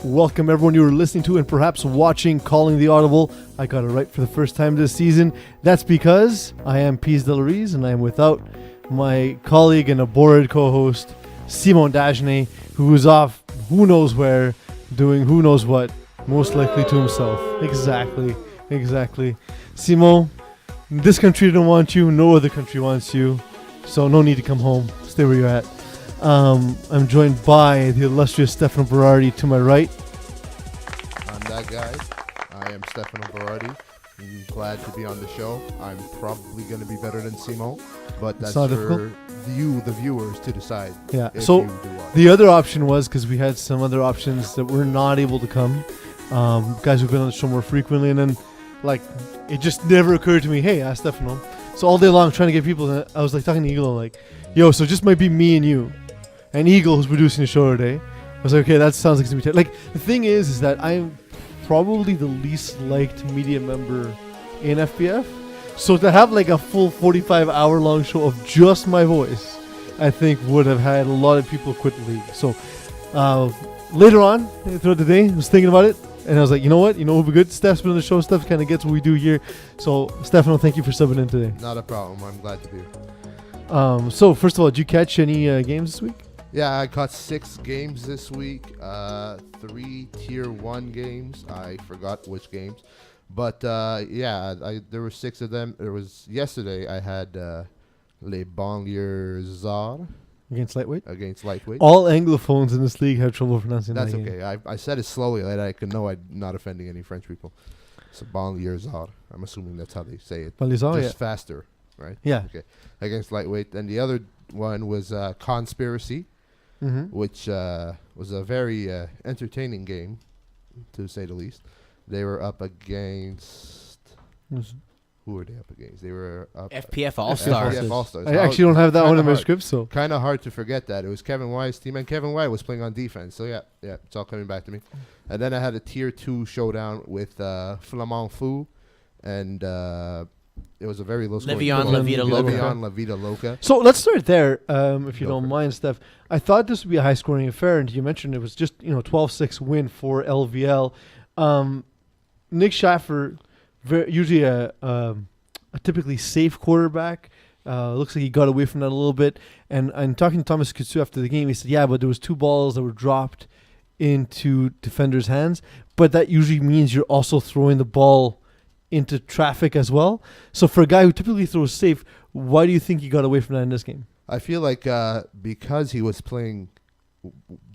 Welcome everyone you are listening to and perhaps watching Calling the Audible. I got it right for the first time this season. That's because I am Peeze Della Reeze and I am without my colleague and aborted co-host Simon Dagenet, who is off who knows where, doing who knows what, most likely to himself. Exactly. Simon, this country don't want you, no other country wants you, so no need to come home. Stay where you're at. I'm joined by the illustrious Stefano Berardi to my right. I'm that guy. I am Stefano Berardi. I'm glad to be on the show. I'm probably going to be better than Simo, but that's for you, the viewers, to decide. Yeah. So the other option was, because we had some other options that were not able to come, guys who've been on the show more frequently, and then it just never occurred to me, hey, ask Stefano. So all day long trying to get people, I was talking to Eagle, yo, so it just might be me and you. And Eagle, who's producing the show today, I was like, okay, that sounds like it's going to be the thing is that I'm probably the least liked media member in FPF. So to have a full 45-hour long show of just my voice, I think would have had a lot of people quit the league. So later on throughout the day, I was thinking about it, and I was like, you know what? Who'd be good? Steph's been on the show. Steph kind of gets what we do here. So Stefano, thank you for subbing in today. Not a problem. I'm glad to be here. So first of all, did you catch any games this week? Yeah, I caught 6 games this week, 3 Tier 1 games. I forgot which games. But, there were 6 of them. Yesterday, I had Les Banlieusards. Against lightweight? Against lightweight. All Anglophones in this league have trouble pronouncing that. That's okay. I said it slowly, I could know I'm not offending any French people. So Banlieusards. I'm assuming that's how they say it. Banlieusards, just faster, right? Yeah. Okay. Against lightweight. And the other one was Conspiracy. Mm-hmm. Which was a very entertaining game, to say the least. They were up against... Who were they up against? They were up... FPF All-Stars. FPF All-Stars. I actually don't have that one in my script, so... Kind of hard to forget that. It was Kevin Y's team, and Kevin Y was playing on defense. So, yeah, it's all coming back to me. And then I had a Tier 2 showdown with Flamants, and... it was a very low score. La Vida Loca. So let's start there, if you don't mind, Steph. I thought this would be a high-scoring affair, and you mentioned it was just 12-6 win for LVL. Nick Schaffer, usually a typically safe quarterback. Looks like he got away from that a little bit. And talking to Thomas Kutsu after the game, he said, yeah, but there was 2 balls that were dropped into defenders' hands, but that usually means you're also throwing the ball into traffic as well. So for a guy who typically throws safe, why do you think he got away from that in this game? I feel like because he was playing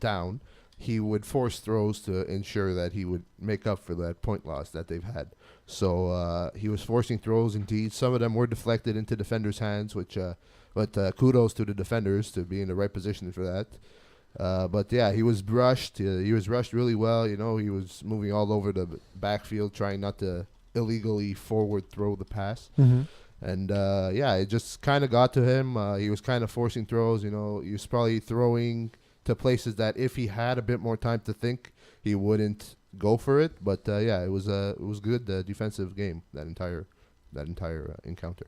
down, he would force throws to ensure that he would make up for that point loss that they've had. So he was forcing throws indeed. Some of them were deflected into defenders' hands, but kudos to the defenders to be in the right position for that. But yeah, he was rushed. He was rushed really well. He was moving all over the backfield, trying not to illegally forward throw the pass. Mm-hmm. And it just kind of got to him. He was kind of forcing throws. He was probably throwing to places that if he had a bit more time to think, he wouldn't go for it. But it was good defensive game, that entire encounter.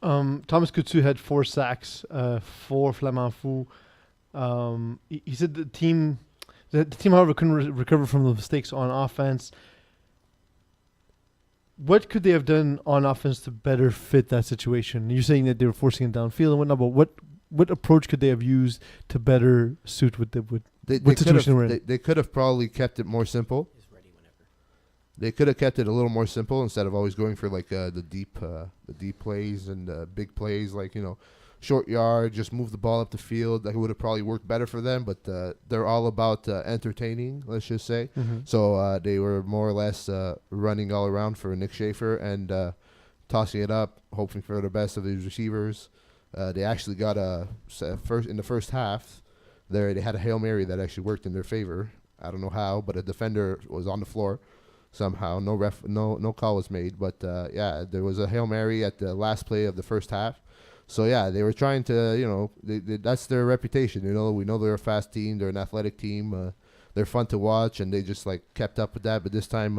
Thomas Kutsu had 4 sacks for Flamants. He said the team, however, couldn't recover from the mistakes on offense. What could they have done on offense to better fit that situation? You're saying that they were forcing it downfield and whatnot, but what approach could they have used to better suit what situation we're in? They could have probably kept it more simple. They could have kept it a little more simple instead of always going for the deep plays and big plays, short yard, just move the ball up the field. That would have probably worked better for them, but they're all about entertaining, let's just say. Mm-hmm. So they were more or less running all around for Nick Schaffer and tossing it up, hoping for the best of these receivers. They actually got in the first half, they had a Hail Mary that actually worked in their favor. I don't know how, but a defender was on the floor somehow. No call was made, but there was a Hail Mary at the last play of the first half. So, they were trying to, that's their reputation. We know they're a fast team. They're an athletic team. They're fun to watch, and they just, kept up with that. But this time,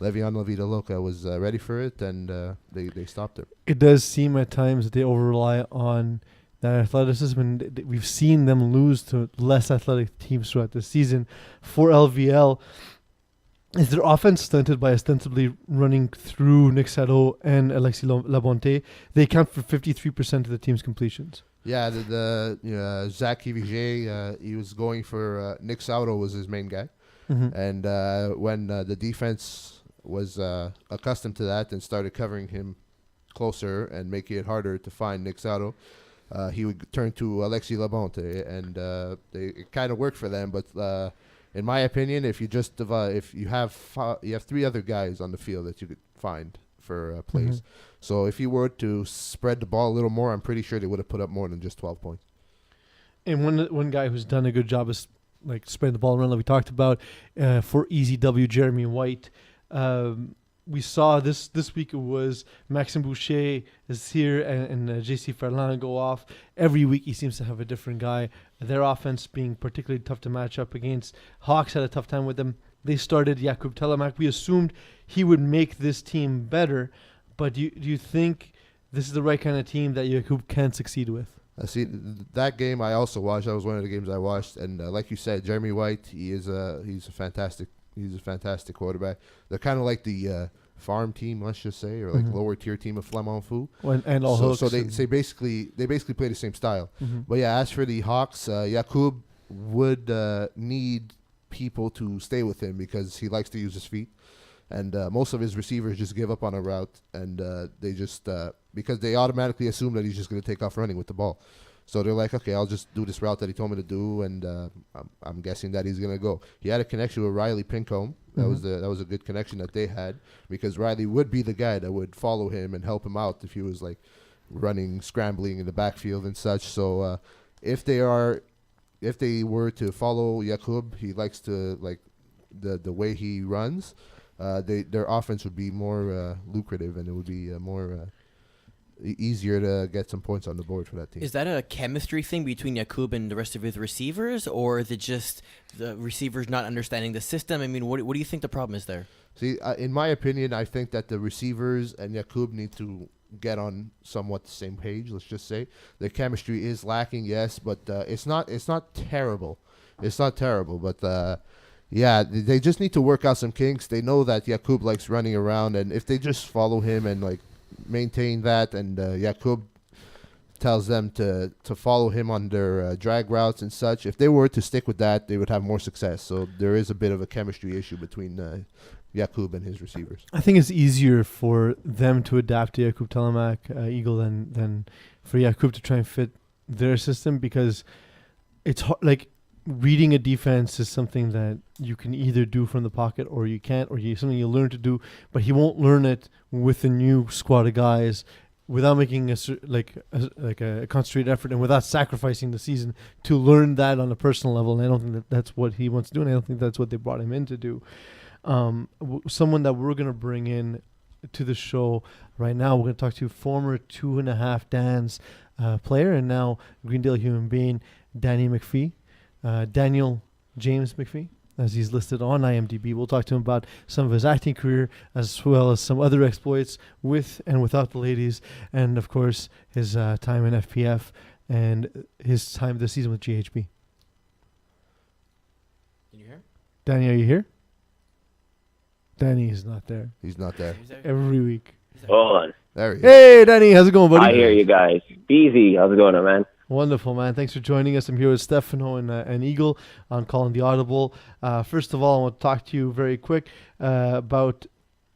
Levian La Vida Loca was ready for it, and they stopped it. It does seem at times that they over-rely on that athleticism, and we've seen them lose to less athletic teams throughout the season. For LVL, is their offense stunted by ostensibly running through Nick Sato and Alexis Labonte? They account for 53% of the team's completions. Yeah, Zach Kivige, he was going for Nick Sato was his main guy. Mm-hmm. And when the defense was accustomed to that and started covering him closer and making it harder to find Nick Sato, he would turn to Alexis Labonte, and it kind of worked for them. But in my opinion, if you have 3 other guys on the field that you could find for plays, so if you were to spread the ball a little more, I'm pretty sure they would have put up more than just 12 points. And one guy who's done a good job is like spreading the ball around, like we talked about for EZW, Jeremy White. We saw this week it was Maxime Boucher is here and JC Ferland go off. Every week he seems to have a different guy. Their offense being particularly tough to match up against. Hawks had a tough time with them. They started Jakub Telemac. We assumed he would make this team better, but do you think this is the right kind of team that Jakub can succeed with? See, that game I also watched. That was one of the games I watched, and like you said, Jeremy White, he's a fantastic quarterback. They're kind of like the farm team, let's just say, or like lower tier team of Flamants Fous. And all hooks. So they basically play the same style. Mm-hmm. But yeah, as for the Hawks, Jakub would need people to stay with him because he likes to use his feet. And most of his receivers just give up on a route, and they just because they automatically assume that he's just going to take off running with the ball. So they're like, okay, I'll just do this route that he told me to do, and I'm guessing that he's going to go. He had a connection with Riley Pincombe. That was a good connection that they had, because Riley would be the guy that would follow him and help him out if he was like running, scrambling in the backfield and such. So if they were to follow Jakub, he likes to like the way he runs. Their offense would be more lucrative, and it would be more easier to get some points on the board for that team. Is that a chemistry thing between Jakub and the rest of his receivers, or is it just the receivers not understanding the system? I mean, what do you think the problem is there? See, in my opinion, I think that the receivers and Jakub need to get on somewhat the same page. Let's just say the chemistry is lacking, yes, but it's not terrible. It's not terrible, but. Yeah, they just need to work out some kinks. They know that Jakub likes running around, and if they just follow him and like maintain that, and Jakub tells them to follow him on their drag routes and such, if they were to stick with that, they would have more success. So there is a bit of a chemistry issue between Jakub and his receivers. I think it's easier for them to adapt to Jakub Telemac, Eagle, than for Jakub to try and fit their system, because it's hard, like. Reading a defense is something that you can either do from the pocket or you can't, or something you learn to do, but he won't learn it with a new squad of guys without making a concentrated effort and without sacrificing the season to learn that on a personal level. And I don't think that's what he wants to do, and I don't think that's what they brought him in to do. Someone that we're going to bring in to the show right now, we're going to talk to former 2.5 Dan's player and now Greendale human being, Danny McFee. Daniel James McFee, as he's listed on IMDb. We'll talk to him about some of his acting career, as well as some other exploits with and without the ladies, and of course his time in FPF and his time this season with GHB. Can you hear? Danny, are you here? Danny is not there. He's not there. Every week. Hold on. There he is. Hey, Danny, how's it going, buddy? I hear you guys. Peeze, how's it going on, man? Wonderful, man. Thanks for joining us. I'm here with Stefano and Eagle on Calling the Audible. First of all, I want to talk to you very quick about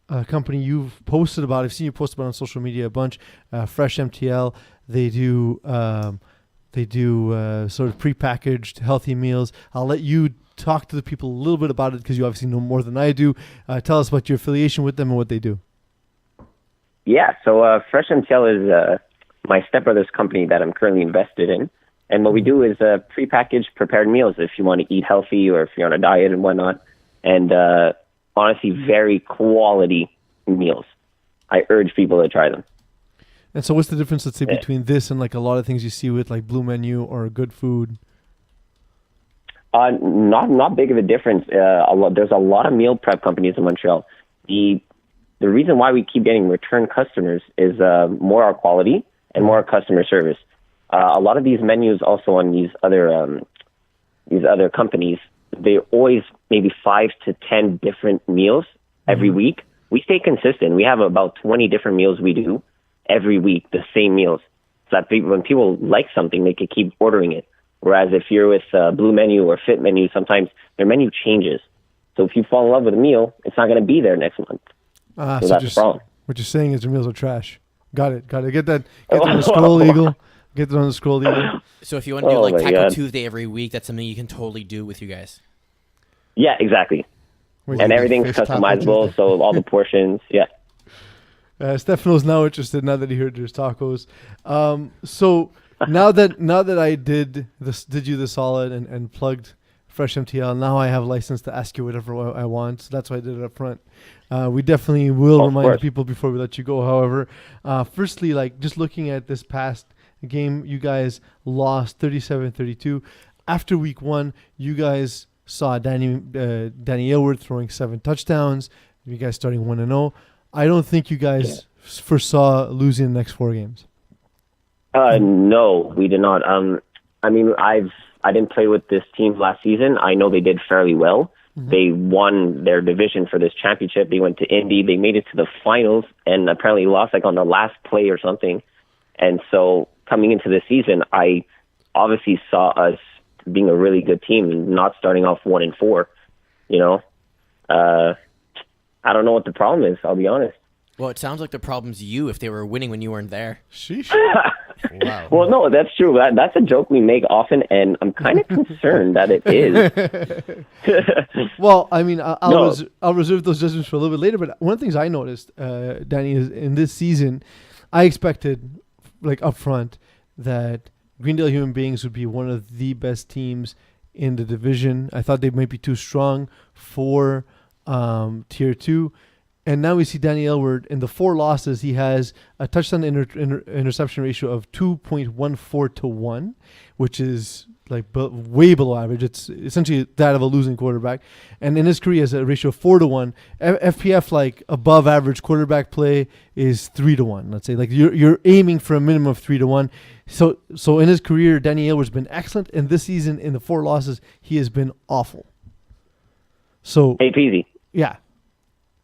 a company you've posted about. I've seen you post about on social media a bunch. Fresh MTL. They do sort of prepackaged healthy meals. I'll let you talk to the people a little bit about it because you obviously know more than I do. Tell us about your affiliation with them and what they do. Yeah, so Fresh MTL is my stepbrother's company that I'm currently invested in. And what we do is prepackaged prepared meals if you want to eat healthy or if you're on a diet and whatnot. And honestly, very quality meals. I urge people to try them. And so what's the difference, let's say, between this and like a lot of things you see with like Blue Menu or Good Food? Not big of a difference. There's a lot of meal prep companies in Montreal. The reason why we keep getting return customers is more our quality and more customer service. a lot of these menus also on these other companies, they're always maybe 5 to 10 different meals every week. We stay consistent. We have about 20 different meals we do every week, the same meals. So that when people like something, they can keep ordering it. Whereas if you're with Blue Menu or Fit Menu, sometimes their menu changes. So if you fall in love with a meal, it's not going to be there next month. So that's the problem. What you're saying is your meals are trash. Got it. Get that on the scroll, Eagle. Get that on the scroll, Eagle. So if you want to do like Taco God. Tuesday every week, that's something you can totally do with you guys. Yeah, exactly. And everything's customizable, so all the portions, yeah. Stefano's now interested now that he heard there's tacos. So now that I did you the solid and plugged Fresh MTL, now I have license to ask you whatever I want. So that's why I did it up front. We definitely will remind people before we let you go. However, firstly, like just looking at this past game, you guys lost 37-32. After week 1, you guys saw Danny Aylward throwing 7 touchdowns. You guys starting 1-0. I don't think you guys foresaw losing the next 4 games. No, we did not. I mean, I didn't play with this team last season. I know they did fairly well. Mm-hmm. They won their division for this championship. They went to Indy. They made it to the finals and apparently lost like on the last play or something. And so coming into the season, I obviously saw us being a really good team and not starting off 1-4. You know, I don't know what the problem is. I'll be honest. Well, it sounds like the problem's you if they were winning when you weren't there. Sheesh. Wow. Well, no, that's true. That's a joke we make often, and I'm kind of concerned that it is. Well, I mean, I'll reserve those judgments for a little bit later. But one of the things I noticed, Danny, is in this season, I expected, like up front, that Greendale Human Beings would be one of the best teams in the division. I thought they might be too strong for Tier 2. And now we see Danny Aylward in the 4 losses. He has a touchdown interception ratio of 2.14 to 1, which is like way below average. It's essentially that of a losing quarterback. And in his career, he has a ratio of 4 to 1. FPF, like above average quarterback play, is 3 to 1. Let's say like you're aiming for a minimum of 3 to 1. So in his career, Danny Aylward's been excellent. And this season, in the 4 losses, he has been awful. So hey, Peeze. Yeah.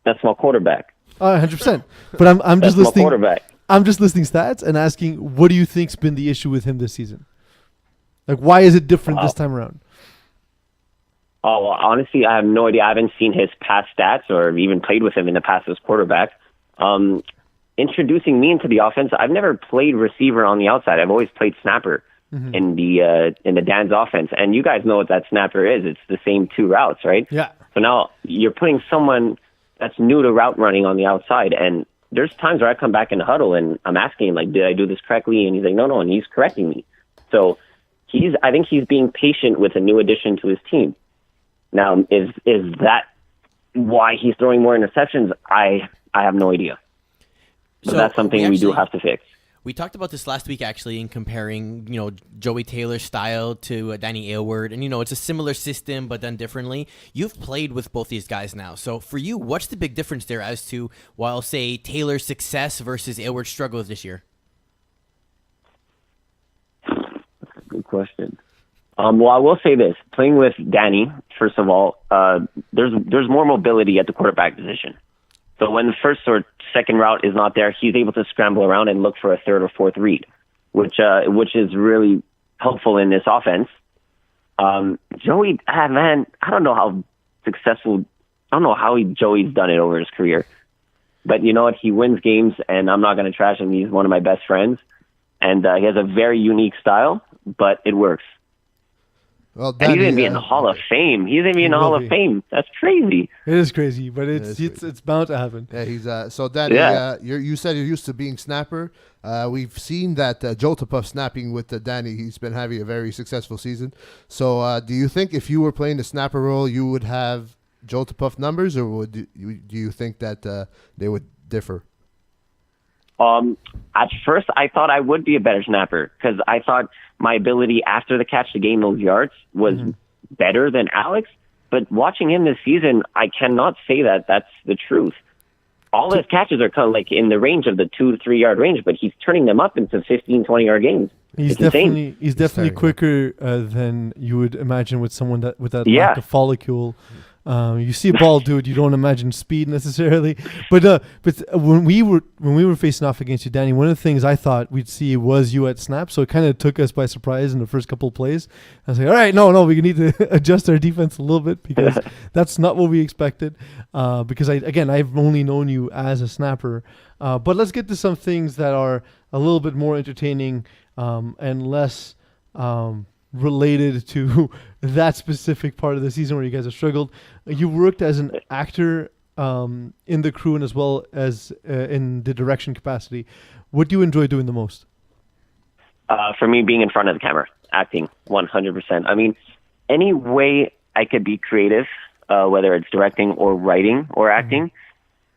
That's my quarterback. 100%. But I'm just listing. My quarterback. I'm just listing stats and asking, what do you think's been the issue with him this season? Like, why is it different this time around? Oh, well, honestly, I have no idea. I haven't seen his past stats or even played with him in the past as quarterback. Introducing me into the offense, I've never played receiver on the outside. I've always played snapper in the Dan's offense. And you guys know what that snapper is. It's the same 2 routes, right? Yeah. So now you're putting someone that's new to route running on the outside. And there's times where I come back in the huddle and I'm asking him, like, did I do this correctly? And he's like, no. And he's correcting me. So I think he's being patient with a new addition to his team. Now, is that why he's throwing more interceptions? I have no idea. But that's something we do have to fix. We talked about this last week, actually, in comparing, Joey Taylor's style to Danny Aylward. And, it's a similar system, but done differently. You've played with both these guys now. So for you, what's the big difference there as to, while, say, Taylor's success versus Aylward's struggles this year? That's a good question. Well, I will say this. Playing with Danny, first of all, there's more mobility at the quarterback position. So when the first or second route is not there, he's able to scramble around and look for a third or fourth read, which is really helpful in this offense. Joey, man, I don't know how successful. I don't know how Joey's done it over his career, but you know what? He wins games, and I'm not going to trash him. He's one of my best friends, and he has a very unique style, but it works. Well, and he's going to be in the Hall of Fame. He's going to be in the Hall of Fame. That's crazy. It is crazy, but it's bound to happen. Yeah, he's so Danny. Yeah. You said you're used to being snapper. We've seen that Joltepuff snapping with Danny. He's been having a very successful season. So, do you think if you were playing the snapper role, you would have Joltepuff numbers, or do you think that they would differ? At first, I thought I would be a better snapper because I thought my ability after the catch to gain those yards was better than Alex. But watching him this season, I cannot say that that's the truth. all his catches are kind of like in the range of the 2 to 3 yard range, but he's turning them up into 15, 20 yard gains. He's It's insane. definitely quicker than you would imagine with someone that with that Yeah. lack of follicle. You see a ball, dude. You don't imagine speed necessarily, but when we were facing off against you, Danny, one of the things I thought we'd see was you at snap, so it kind of took us by surprise in the first couple of plays. I was like, all right, no, we need to adjust our defense a little bit because that's not what we expected. Because I've only known you as a snapper, but let's get to some things that are a little bit more entertaining and less related to that specific part of the season where you guys have struggled. You worked as an actor in the crew and as well as in the direction capacity. What do you enjoy doing the most? For me, being in front of the camera, acting 100%. I mean, any way I could be creative, whether it's directing or writing or acting,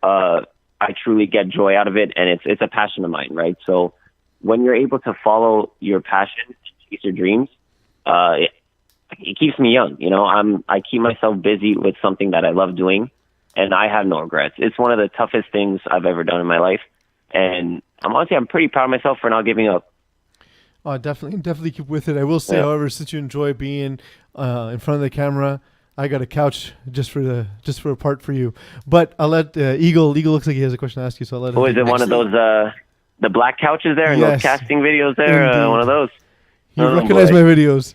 I truly get joy out of it, and it's a passion of mine, right? So when you're able to follow your passion and chase your dreams, it keeps me young. You know, I keep myself busy with something that I love doing, and I have no regrets. It's one of the toughest things I've ever done in my life, and I'm pretty proud of myself for not giving up. Oh, definitely keep with it. I will say, however, since you enjoy being in front of the camera, I got a couch just for a part for you. But I'll let Eagle. Eagle looks like he has a question to ask you, so I'll let him. Oh, is it one of those the black couches there and those casting videos there? One of those. You recognize my videos.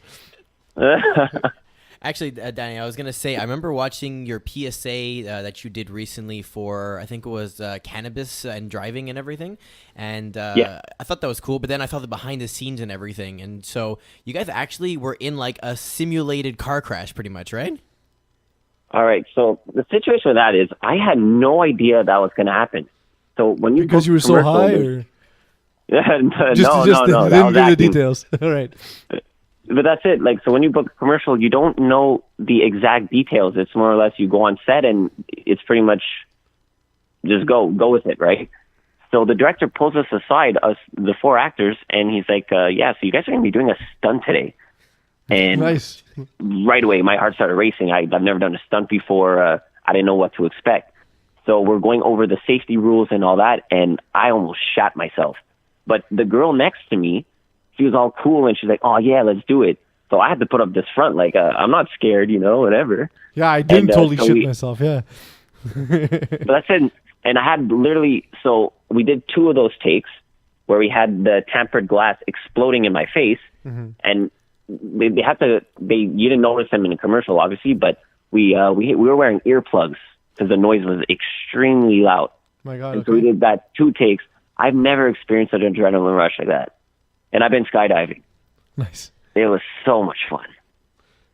Actually, Danny, I was going to say, I remember watching your PSA that you did recently for, I think it was cannabis and driving and everything. And I thought that was cool, but then I saw the behind the scenes and everything. And so you guys actually were in like a simulated car crash pretty much, right? All right. So the situation with that is I had no idea that was going to happen. So when you because you were so high, or no, didn't give the details. All right. But that's it. Like, so when you book a commercial, you don't know the exact details. It's more or less you go on set and it's pretty much just go with it, right? So the director pulls us aside, the 4 actors, and he's like, yeah, so you guys are going to be doing a stunt today. And nice. Right away, my heart started racing. I've never done a stunt before. I didn't know what to expect. So we're going over the safety rules and all that, and I almost shat myself. But the girl next to me, she was all cool, and she's like, oh, yeah, let's do it. So I had to put up this front, like, I'm not scared, whatever. Yeah, I didn't totally shit myself, yeah. But that's it. And I had literally, so we did 2 of those takes where we had the tampered glass exploding in my face, and they had to, you didn't notice them in the commercial, obviously, but we were wearing earplugs because the noise was extremely loud. My God, and so we did that 2 takes. I've never experienced such an adrenaline rush like that. And I've been skydiving. Nice. It was so much fun.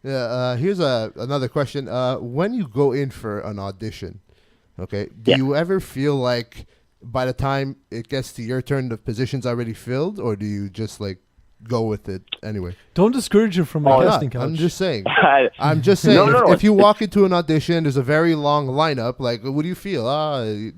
Yeah. Here's another question. When you go in for an audition, okay, do you ever feel like by the time it gets to your turn, the position's already filled, or do you just like go with it anyway? Don't discourage him from my casting couch. I'm just saying. No. If you walk into an audition, there's a very long lineup. Like, what do you feel?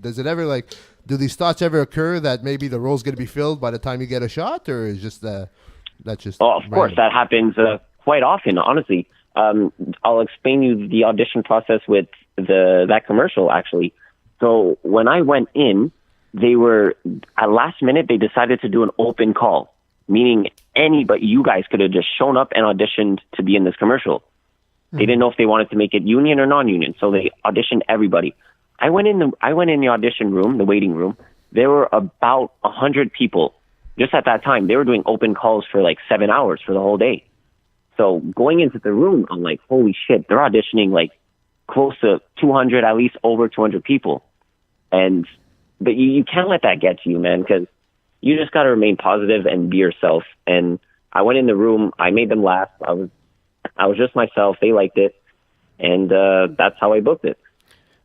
Does it ever like? Do these thoughts ever occur that maybe the role's going to be filled by the time you get a shot, or is just that's just? Oh, of course, that happens quite often. Honestly, I'll explain you the audition process with that commercial. Actually, so when I went in, they were at last minute. They decided to do an open call, meaning you guys could have just shown up and auditioned to be in this commercial. They didn't know if they wanted to make it union or non-union, so they auditioned everybody. I went in the audition room, the waiting room. There were about 100 people. Just at that time, they were doing open calls for like 7 hours for the whole day. So going into the room, I'm like, holy shit, they're auditioning like close to 200, at least over 200 people. But you can't let that get to you, man, because you just got to remain positive and be yourself. And I went in the room, I made them laugh. I was just myself. They liked it, and that's how I booked it.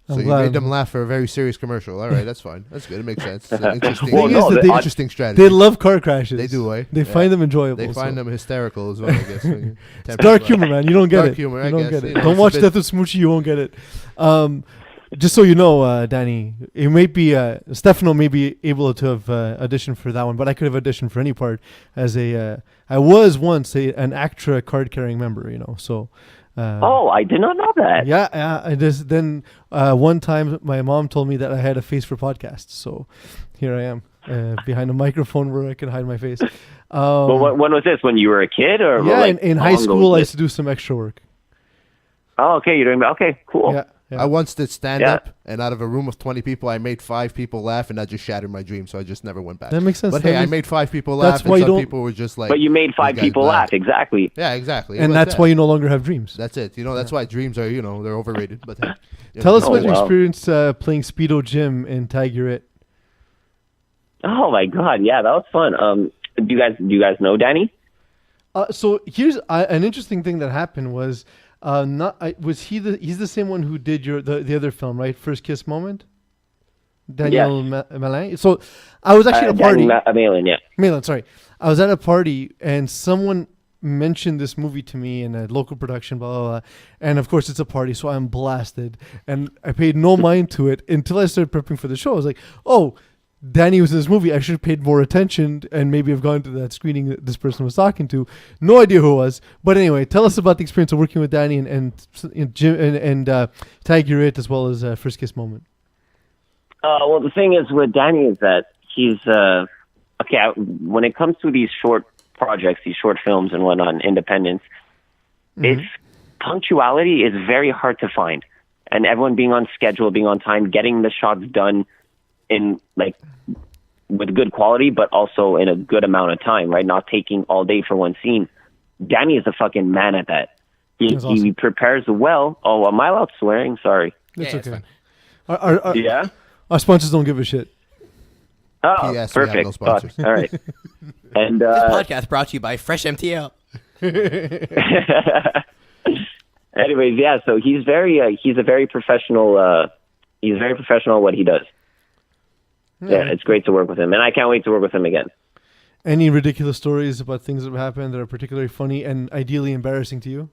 So you made them laugh for a very serious commercial. All right, that's fine. That's good. It makes sense. It's an interesting strategy. They love car crashes. They do, eh? They find them enjoyable. They find them hysterical as well, I guess. It's dark humor, man. You don't get it. Dark humor, I guess. You Don't watch Death of Smoochie. You won't get it. just so you know, Danny, it may be Stefano may be able to have auditioned for that one, but I could have auditioned for any part as a. I was once an ACTRA card carrying member, so. I did not know that. Yeah. Then one time my mom told me that I had a face for podcasts, so here I am behind a microphone where I can hide my face. Well, when was this? When you were a kid, or yeah, like, in high school I used to do some extra work. Oh, okay, you're doing okay, cool. Yeah. I once did stand up, and out of a room of 20 people, I made 5 people laugh, and that just shattered my dream. So I just never went back. That makes sense. But hey, I made 5 people That's laugh, why and you some don't- people were just like. But you made 5 "This guy's people bad." laugh, exactly. Yeah, exactly. And that's why you no longer have dreams. That's it. That's why dreams are, they're overrated. But hey, Tell us about your wow. experience playing Speedo Gym in Tag You're It. Oh my God, yeah, that was fun. Do you guys know Danny? So here's an interesting thing that happened was he's the same one who did the other film, right? First Kiss Moment? Daniel Malin. So I was actually at a party. Malin, yeah. Malin, sorry. I was at a party and someone mentioned this movie to me in a local production, blah, blah, blah. And of course it's a party, so I'm blasted. And I paid no mind to it until I started prepping for the show. I was like, oh, Danny was in this movie. I should have paid more attention and maybe have gone to that screening that this person was talking to. No idea who it was. But anyway, tell us about the experience of working with Danny and Jim and Tag You're It as well as First Kiss Moment. Well, the thing is with Danny is that he's when it comes to these short projects, these short films and whatnot, and independence, it's punctuality is very hard to find, and everyone being on schedule, being on time, getting the shots done in with good quality, but also in a good amount of time, right? Not taking all day for one scene. Danny is a fucking man at that. He prepares well. Oh, am I allowed swearing? Sorry. It's it's okay. fine. Yeah. Our sponsors don't give a shit. Oh, P.S. we have perfect. no sponsors. All right. And This podcast brought to you by Fresh MTL. anyways, yeah. So he's a very professional. He's very professional at what he does. Yeah, it's great to work with him, and I can't wait to work with him again. Any ridiculous stories about things that have happened that are particularly funny and ideally embarrassing to you?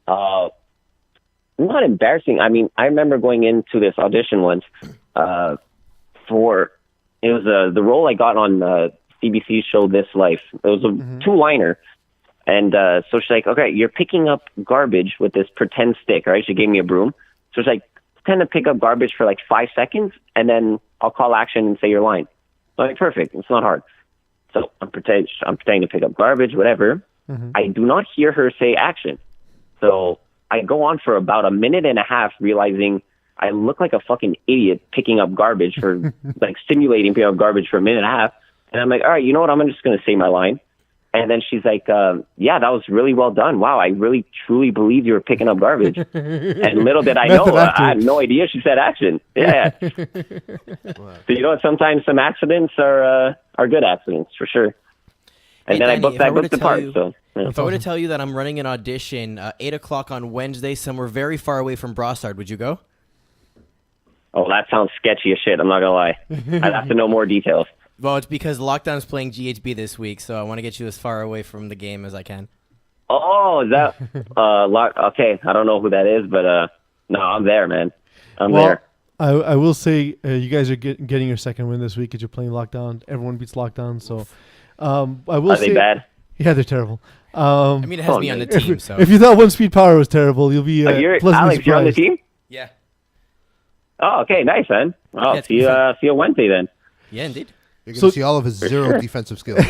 Not embarrassing. I mean, I remember going into this audition once for it was the role I got on CBC's show This Life. It was a 2-liner, and so she's like, "Okay, you're picking up garbage with this pretend stick." Right? She gave me a broom, so she's like, "Pretend to pick up garbage for like 5 seconds, and then I'll call action and say your line." I'm like, perfect. It's not hard. So I'm pretending to pick up garbage, whatever. I do not hear her say action. So I go on for about a minute and a half, realizing I look like a fucking idiot picking up garbage for like simulating picking up garbage for a minute and a half. And I'm like, all right, you know what? I'm just going to say my line. And then she's like, yeah, that was really well done. Wow, I really truly believe you were picking up garbage. And little did I know, I had no idea she said action. Yeah. So you know what? Sometimes some accidents are good accidents for sure. And Hey, then Danny, I booked the part. So yeah. If I were to tell you that I'm running an audition 8 o'clock on Wednesday somewhere very far away from Brossard, would you go? Oh, that sounds sketchy as shit. I'm not gonna lie. I'd have to know more details. Well, it's because Lockdown's playing GHB this week, so I want to get you as far away from the game as I can. Oh, is that okay? I don't know who that is, but no, I'm there, man. I'm Well, there. I will say you guys are getting your second win this week because you're playing Lockdown. Everyone beats Lockdown, so I will Are say they bad? Yeah, they're terrible. I mean, it has me on the team, so. If you thought One Speed Power was terrible, you'll be pleasantly Alex, you're on the surprised. team? Yeah. Oh, okay, nice, man. Oh, Yeah, see you Wednesday then. Yeah, indeed. You're going to So- see all of his zero defensive skills.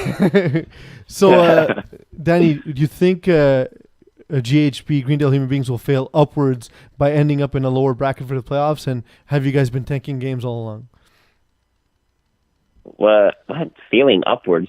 So, Danny, do you think GHB, Greendale Human Beings, will fail upwards by ending up in a lower bracket for the playoffs? And have you guys been tanking games all along? What? Feeling upwards?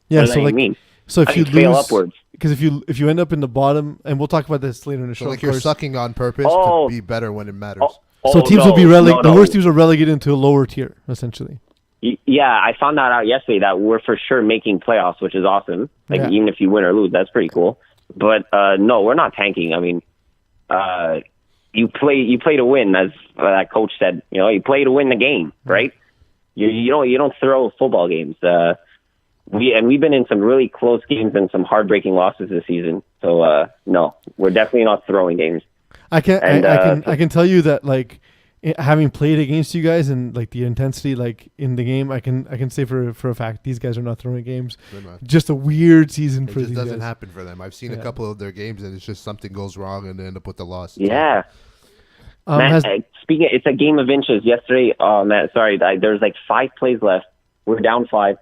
Yeah, What does so that like, mean? so if How do you you fail lose, upwards? because if you end up in the bottom, and we'll talk about this later in the So show. like of you're course. sucking on purpose Oh. to be better when it matters. So teams will be relegated. the worst teams are relegated into a lower tier, essentially. Yeah, I found that out yesterday that we're for sure making playoffs, which is awesome. Like Yeah. even if you win or lose, that's pretty cool. But no, we're not tanking. I mean, you play to win, as that coach said. You know, you play to win the game, right? You don't throw football games. We've been in some really close games and some heartbreaking losses this season. So no, we're definitely not throwing games. I can And, I can tell you that like having played against you guys and like the intensity like in the game, I can say for a fact these guys are not throwing games. They're not. Just a weird season It for just these doesn't guys. happen for them. I've seen a Yeah. couple of their games, and it's just something goes wrong, and they end up with the loss. Yeah. Man, Speaking, it's a game of inches. Yesterday, oh man, sorry, there's like 5 plays left. We're down 5.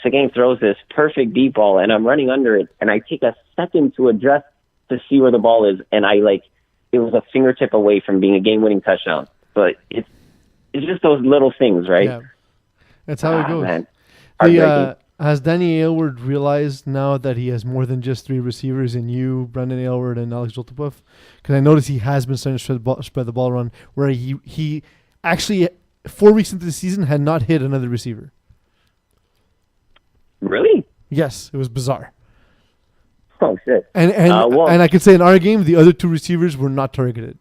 Seguin throws this perfect deep ball, and I'm running under it, and I take a second to adjust to see where the ball is, and it was a fingertip away from being a game-winning touchdown. But it's just those little things, right? yeah, that's how it goes. Man. Heartbreaking. Has Danny Aylward realized now that he has more than just 3 receivers in you, Brendan Aylward, and Alex Joltepuff? Because I noticed he has been starting to spread the ball around, where he actually 4 weeks into the season had not hit another receiver. Really? Yes, it was bizarre. Oh shit. And I can say in our game, the other 2 receivers were not targeted.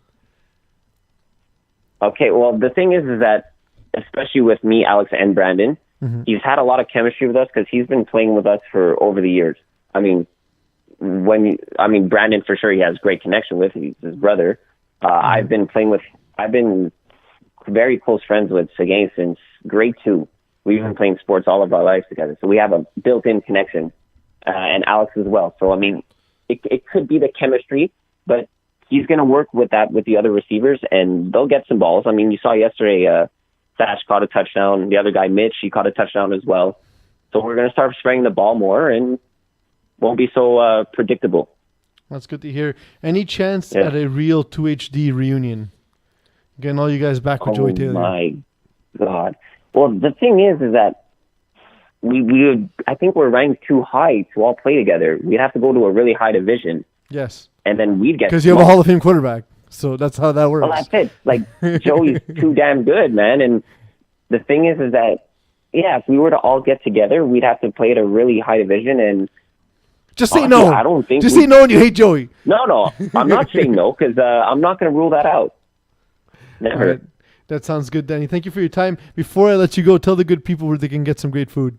Okay, well, the thing is that, especially with me, Alex, and Brandon, he's had a lot of chemistry with us because he's been playing with us for over the years. I mean, Brandon, for sure, he has great connection with. He's his brother. I've been very close friends with Seguin since grade 2. We've been playing sports all of our lives together. So we have a built-in connection, and Alex as well. So, I mean, it could be the chemistry, but he's going to work with the other receivers, and they'll get some balls. I mean, you saw yesterday, Sash caught a touchdown. The other guy, Mitch, he caught a touchdown as well. So we're going to start spreading the ball more and won't be so predictable. That's good to hear. Any chance at a real 2HD reunion? Getting all you guys back with Joey Taylor. Oh, my God. Well, the thing is that I think we're ranked too high to all play together. We'd have to go to a really high division. Yes. And then we'd get... Because you have a Hall of Fame quarterback. So that's how that works. Well, that's it. Like, Joey's too damn good, man. And the thing is that, yeah, if we were to all get together, we'd have to play at a really high division. And just say no. I don't think. Just say no and you hate Joey. No. I'm not saying no because I'm not going to rule that out. Never. All right. That sounds good, Danny. Thank you for your time. Before I let you go, tell the good people where they can get some great food.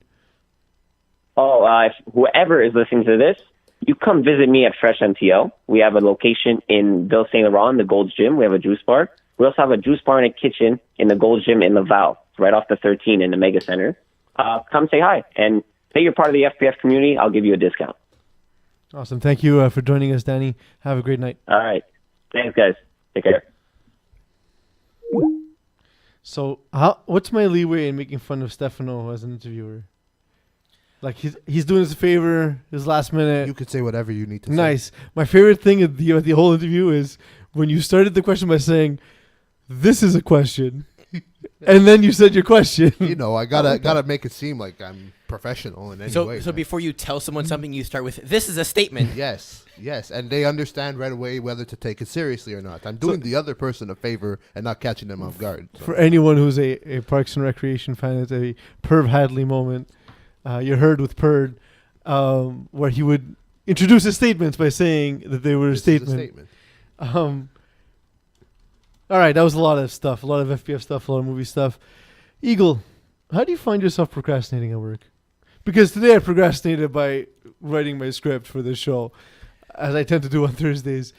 Oh, if whoever is listening to this, you come visit me at Fresh MTL. We have a location in Ville Saint Laurent, the Gold's Gym. We have a juice bar. We also have a juice bar and a kitchen in the Gold's Gym in Laval, right off the 13 in the Mega Center. Come say hi. And say you're part of the FPF community. I'll give you a discount. Awesome. Thank you for joining us, Danny. Have a great night. All right. Thanks, guys. Take care. So, what's my leeway in making fun of Stefano as an interviewer? Like he's doing us a favor, his last minute. You could say whatever you need to say. Nice. My favorite thing of the whole interview is when you started the question by saying, "This is a question," and then you said your question. You know, I gotta make it seem like I'm professional in any way. So before you tell someone something, you start with, "This is a statement." Yes, and they understand right away whether to take it seriously or not. I'm doing the other person a favor and not catching them off guard. So. For anyone who's a Parks and Recreation fan, it's a Perv Hadley moment. You heard with Perd, where he would introduce his statements by saying that they were a statement. All right, that was a lot of stuff, a lot of FPF stuff, a lot of movie stuff. Eagle, how do you find yourself procrastinating at work? Because today I procrastinated by writing my script for this show, as I tend to do on Thursdays.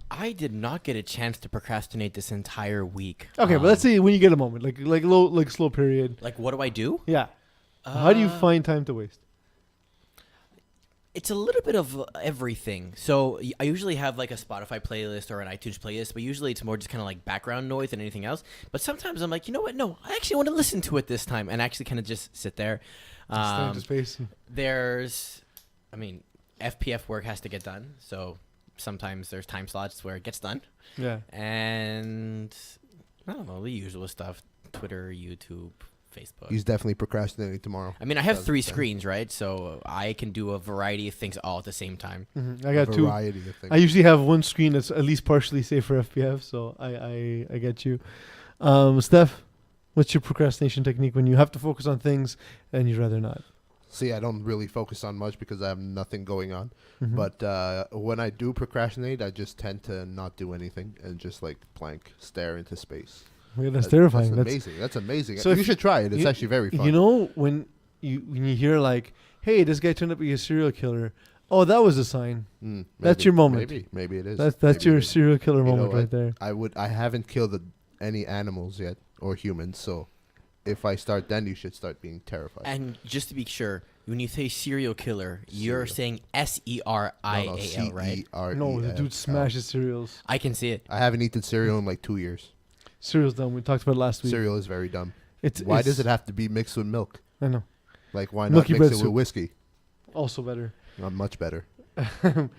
I did not get a chance to procrastinate this entire week. Okay, but let's say when you get a moment, like slow period. Like, what do I do? Yeah. How do you find time to waste? It's a little bit of everything. So I usually have like a Spotify playlist or an iTunes playlist, but usually it's more just kind of like background noise than anything else. But sometimes I'm like, you know what? No, I actually want to listen to it this time and actually kind of just sit there. There's, FPF work has to get done. So sometimes there's time slots where it gets done. Yeah. And I don't know, the usual stuff. Twitter, YouTube, Facebook. He's definitely procrastinating tomorrow. I mean, I have 3 screens, right? So I can do a variety of things all at the same time. Mm-hmm. I got 2. Variety of things. I usually have one screen that's at least partially safe for FPF, so I get you. Steph, what's your procrastination technique when you have to focus on things and you'd rather not? See, I don't really focus on much because I have nothing going on. Mm-hmm. But when I do procrastinate, I just tend to not do anything and just like stare into space. Yeah, that's terrifying. That's amazing. That's amazing. So you should try it. It's actually very fun. You know, when you hear like, hey, this guy turned up to be a serial killer, Oh, that was a sign. That's Maybe- your moment. Maybe it is. That's Maybe your it is. serial killer You know moment what? right there. I haven't killed any animals yet or humans, so if I start, then you should start being terrified. And just to be sure, when you say serial killer, you're Serial. saying SERIAL, right? C-E-R-E-L. No, the dude smashes cereals. I can see it. I haven't eaten cereal in like 2 years. Cereal's dumb. We talked about it last week. Cereal is very dumb. It's Why does it have to be mixed with milk? I know. Like, why Milky not bread mix it with soup. whiskey? Also better. Much better.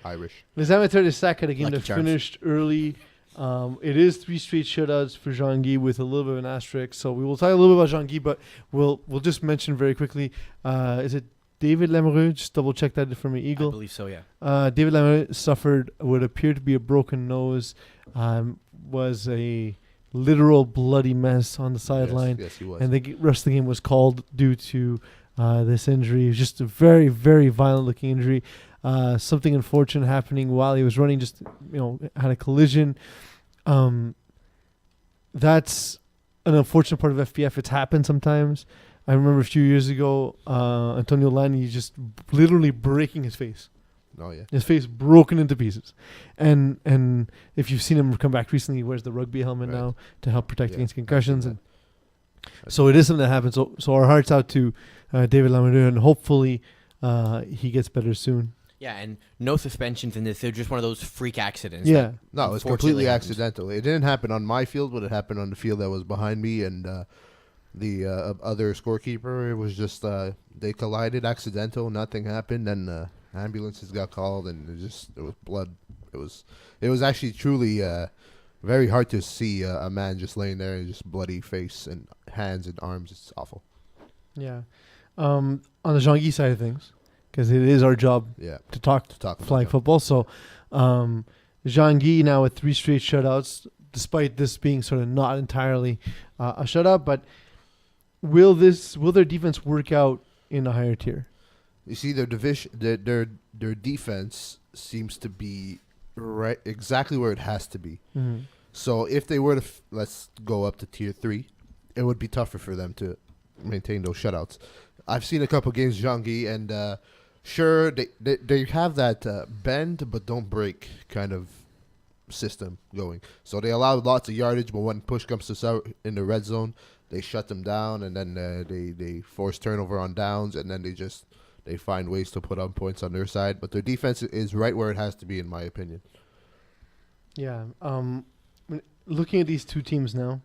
Irish. Les Amateurs de Sac had a game Lucky that Charms. finished early. It is 3 straight shutouts for Jean-Guy with a little bit of an asterisk. So we will talk a little bit about Jean-Guy, but we'll just mention very quickly. Is it David Lamoureux? Just double check that for me, I Eagle. believe so, yeah. David Lamoureux suffered what appeared to be a broken nose. Was a literal bloody mess on the sideline. Yes, he was. And the rest of the game was called due to this injury. It was just a very, very violent-looking injury. Something unfortunate happening while he was running. Just had a collision. That's an unfortunate part of FPF. It's happened sometimes. I remember a few years ago, Antonio Lani just literally breaking his face. Oh, yeah. His face broken into pieces. And if you've seen him come back recently, he wears the rugby helmet Right. now to help protect Yeah, against I've seen concussions. that. And so it is something that happens. So our hearts out to David Lamoureux, and hopefully he gets better soon. Yeah, and no suspensions in this. They're just one of those freak accidents. Yeah. No, it was Unfortunately completely happened. accidental. It didn't happen on my field, but it happened on the field that was behind me and the other scorekeeper. It was just they collided, accidental. Nothing happened, and ambulances got called, and it was blood. It was actually truly very hard to see a man just laying there and just bloody face and hands and arms. It's awful. Yeah. On the Jean-Guy side of things, because it is our job Yeah, to talk about flag that. football. So Jean-Guy now with 3 straight shutouts, despite this being sort of not entirely a shutout. But will their defense work out in a higher tier? You see, their division, their defense seems to be right exactly where it has to be. Mm-hmm. So if they were to let's go up to tier 3, it would be tougher for them to maintain those shutouts. I've seen a couple games, Jean-Guy, and sure they have that bend but don't break kind of system going. So they allow lots of yardage, but when push comes to shove in the red zone, they shut them down, and then they force turnover on downs, and then they find ways to put up points on their side. But their defense is right where it has to be, in my opinion. Yeah. Looking at these two teams now,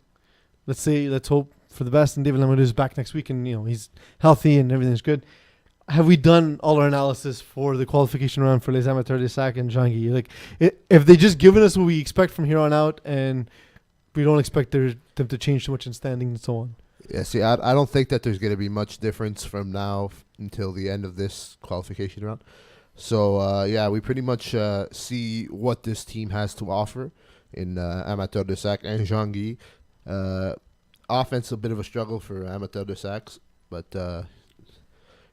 let's hope for the best, and David Lamoureux is back next week, and he's healthy and everything's good. Have we done all our analysis for the qualification round for Les Amateurs de Sac and Jean-Guy? Like, if they just given us what we expect from here on out, and we don't expect them to change too much in standing and so on? Yeah, see, I don't think that there's going to be much difference from now until the end of this qualification round. So, yeah, we pretty much see what this team has to offer in Amateur de Sac and Jean-Guy. Offense, a bit of a struggle for Amateur de Sacs, but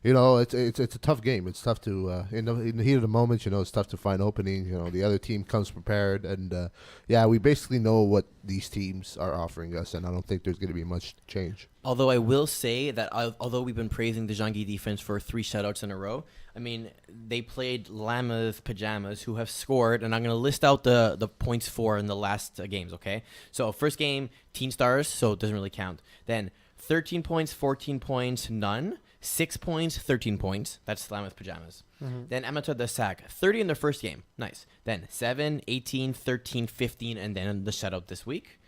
it's a tough game. It's tough to in the heat of the moment. It's tough to find openings. The other team comes prepared, and yeah, we basically know what these teams are offering us, and I don't think there's going to be much change. Although I will say that although we've been praising the Jean-Guy defense for 3 shutouts in a row, I mean, they played Llama's Pajamas, who have scored, and I'm going to list out the points for in the last games, okay? So first game, Teen Stars, so it doesn't really count. Then 13 points, 14 points, none. 6 points, 13 points. That's Llama's Pajamas. Mm-hmm. Then Amateur de Sac, 30 in their first game. Nice. Then 7, 18, 13, 15, and then the shutout this week.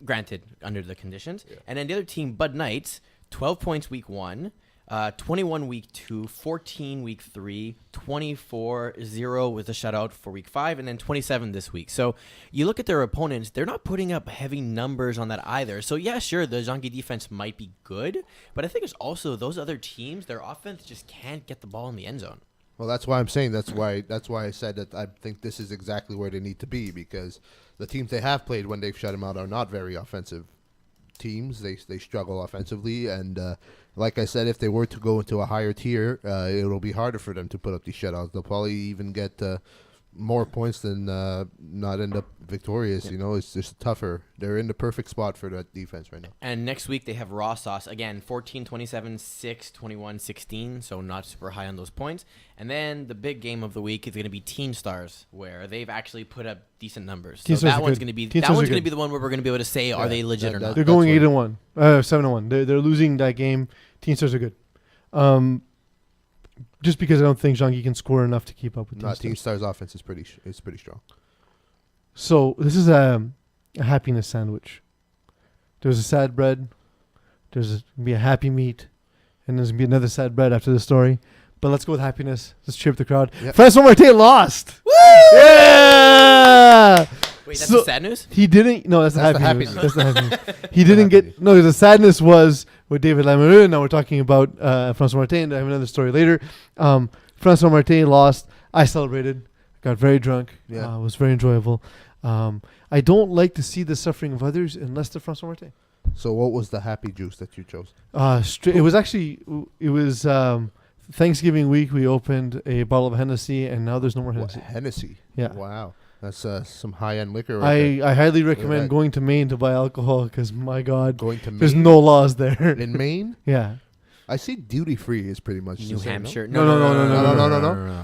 Granted, under the conditions. Yeah. And then the other team, Bud Knights, 12 points week 1, 21 week 2, 14 week 3, 24-0 with a shutout for week 5, and then 27 this week. So you look at their opponents, they're not putting up heavy numbers on that either. So yeah, sure, the Jean-Guy defense might be good, but I think it's also those other teams, their offense just can't get the ball in the end zone. Well, that's why I'm saying that's why I said that I think this is exactly where they need to be, because the teams they have played when they've shut them out are not very offensive teams. They struggle offensively, and like I said, if they were to go into a higher tier, it'll be harder for them to put up these shutouts. They'll probably even get more points than not end up victorious. Yeah. You know, it's just tougher. They're in the perfect spot for that defense right now. And next week they have Raw Sauce again, 14, 27, 6, 21, 16. So not super high on those points. And then the big game of the week is going to be Teen Stars, where they've actually put up decent numbers. Teen So Stars that are one's good. going to be Teen that Stars one's are going to good. be the one where we're going to be able to say are they legit or not. They're That's going what- 8-1, 7-1. They're losing that game. Teen Stars are good. Just because I don't think Jean-Guy can score enough to keep up with Team Team Stars. Stars offense is pretty strong. So this is a happiness sandwich. There's a sad bread. There's going to be a happy meat. And there's going to be another sad bread after the story. But let's go with happiness. Let's cheer up the crowd. Yep. Francois Martin lost. Woo! Yeah! Wait, that's So- the sad news? He didn't. No, that's the That's happy the news. happy That's the happy news. He didn't happy get. No, the sadness was with David Lamoureux. Now we're talking about Francois Martin. I have another story later. Francois Martin lost. I celebrated. Got very drunk. Yeah. It was very enjoyable. I don't like to see the suffering of others unless they're Francois Martin. So what was the happy juice that you chose? It was actually. It was Thanksgiving week. We opened a bottle of Hennessy, and now there's no more What, Hennessy. Hennessy. Yeah. Wow. That's some high-end liquor right there. I highly recommend that. going to Maine to buy alcohol because my God, Going to there's Maine. no laws there. In Maine? Yeah. I see duty-free is pretty much New the same, Hampshire. No.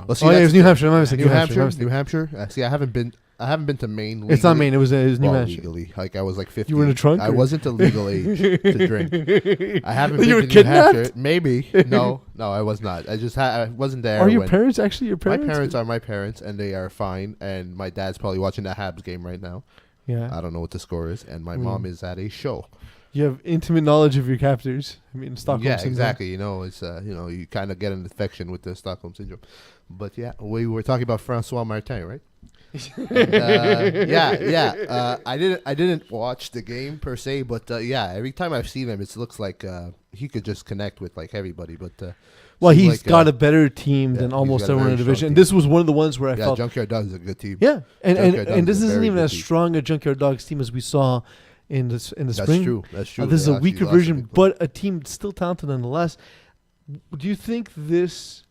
Well, see, Oh yeah, it that's was New Hampshire. My mistake, New Hampshire. My mistake. See, I haven't been to Maine. Legally. It's not Maine. It was New Well, Hampshire. legally. Like I was like 15. You were in a trunk, I or- wasn't a legal age to drink. I haven't You been were to New kidnapped? Maybe. No, I was not. I just I wasn't there. Are your when- parents actually your parents? My parents are my parents, and they are fine. And my dad's probably watching the Habs game right now. Yeah. I don't know what the score is, and my mom is at a show. You have intimate knowledge of your captors. I mean, Stockholm Yeah, syndrome. exactly. You know, it's you kind of get an infection with the Stockholm syndrome. But yeah, we were talking about Francois Martin, right? I didn't watch the game per se, but every time I've seen him, it looks like he could just connect with like everybody. But Well, seems he's like, got a better team yeah, than he's almost got a everyone in the very division. strong And team. this was one of the ones where I felt. Junkyard Dog is a good team. Yeah, and Junkyard Dogs this is a isn't very even good as team. strong a Junkyard Dogs team as we saw in the That's spring. true. That's true. This is They a actually weaker lost a version, big player. but a team still talented nonetheless. Do you think this?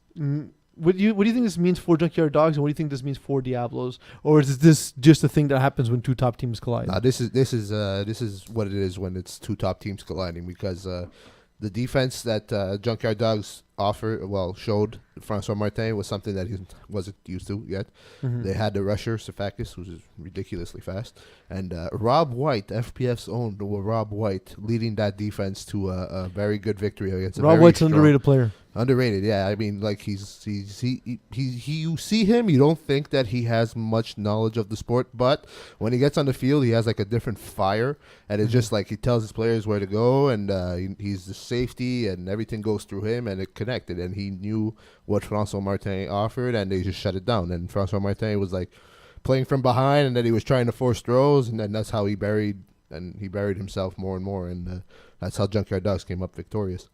What do you think this means for Junkyard Dogs, and what do you think this means for Diablos, or is this just a thing that happens when two top teams collide? Nah, this is what it is when it's two top teams colliding, because the defense that Junkyard Dogs showed Francois Martin was something that he wasn't used to yet. Mhm. They had the rusher Safakis, who's ridiculously fast, and Rob White, FPF's own Rob White, leading that defense to a very good victory against a Rob very White's an strong- underrated player. Underrated, yeah. I mean, like he you see him, you don't think that he has much knowledge of the sport, but when he gets on the field, he has like a different fire, and it's just like he tells his players where to go, and he's the safety, and everything goes through him, and it connected, and he knew what Francois Martin offered, and they just shut it down. And Francois Martin was like playing from behind, and then he was trying to force throws, and then that's how he buried himself more and more, and that's how Junkyard Dogs came up victorious.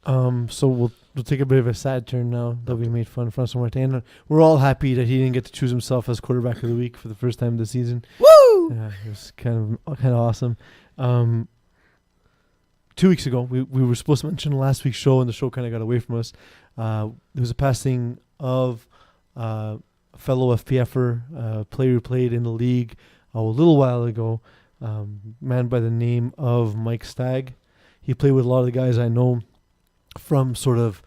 So we'll take a bit of a sad turn now that we made fun of Francois Martin. We're all happy that he didn't get to choose himself as quarterback of the week for the first time this season. Woo! Yeah, it was kind of awesome. 2 weeks ago, we were supposed to mention last week's show, and the show kind of got away from us. There was a passing of a fellow FPFer, player who played in the league a little while ago, man by the name of Mike Stagg. He played with a lot of the guys I know from sort of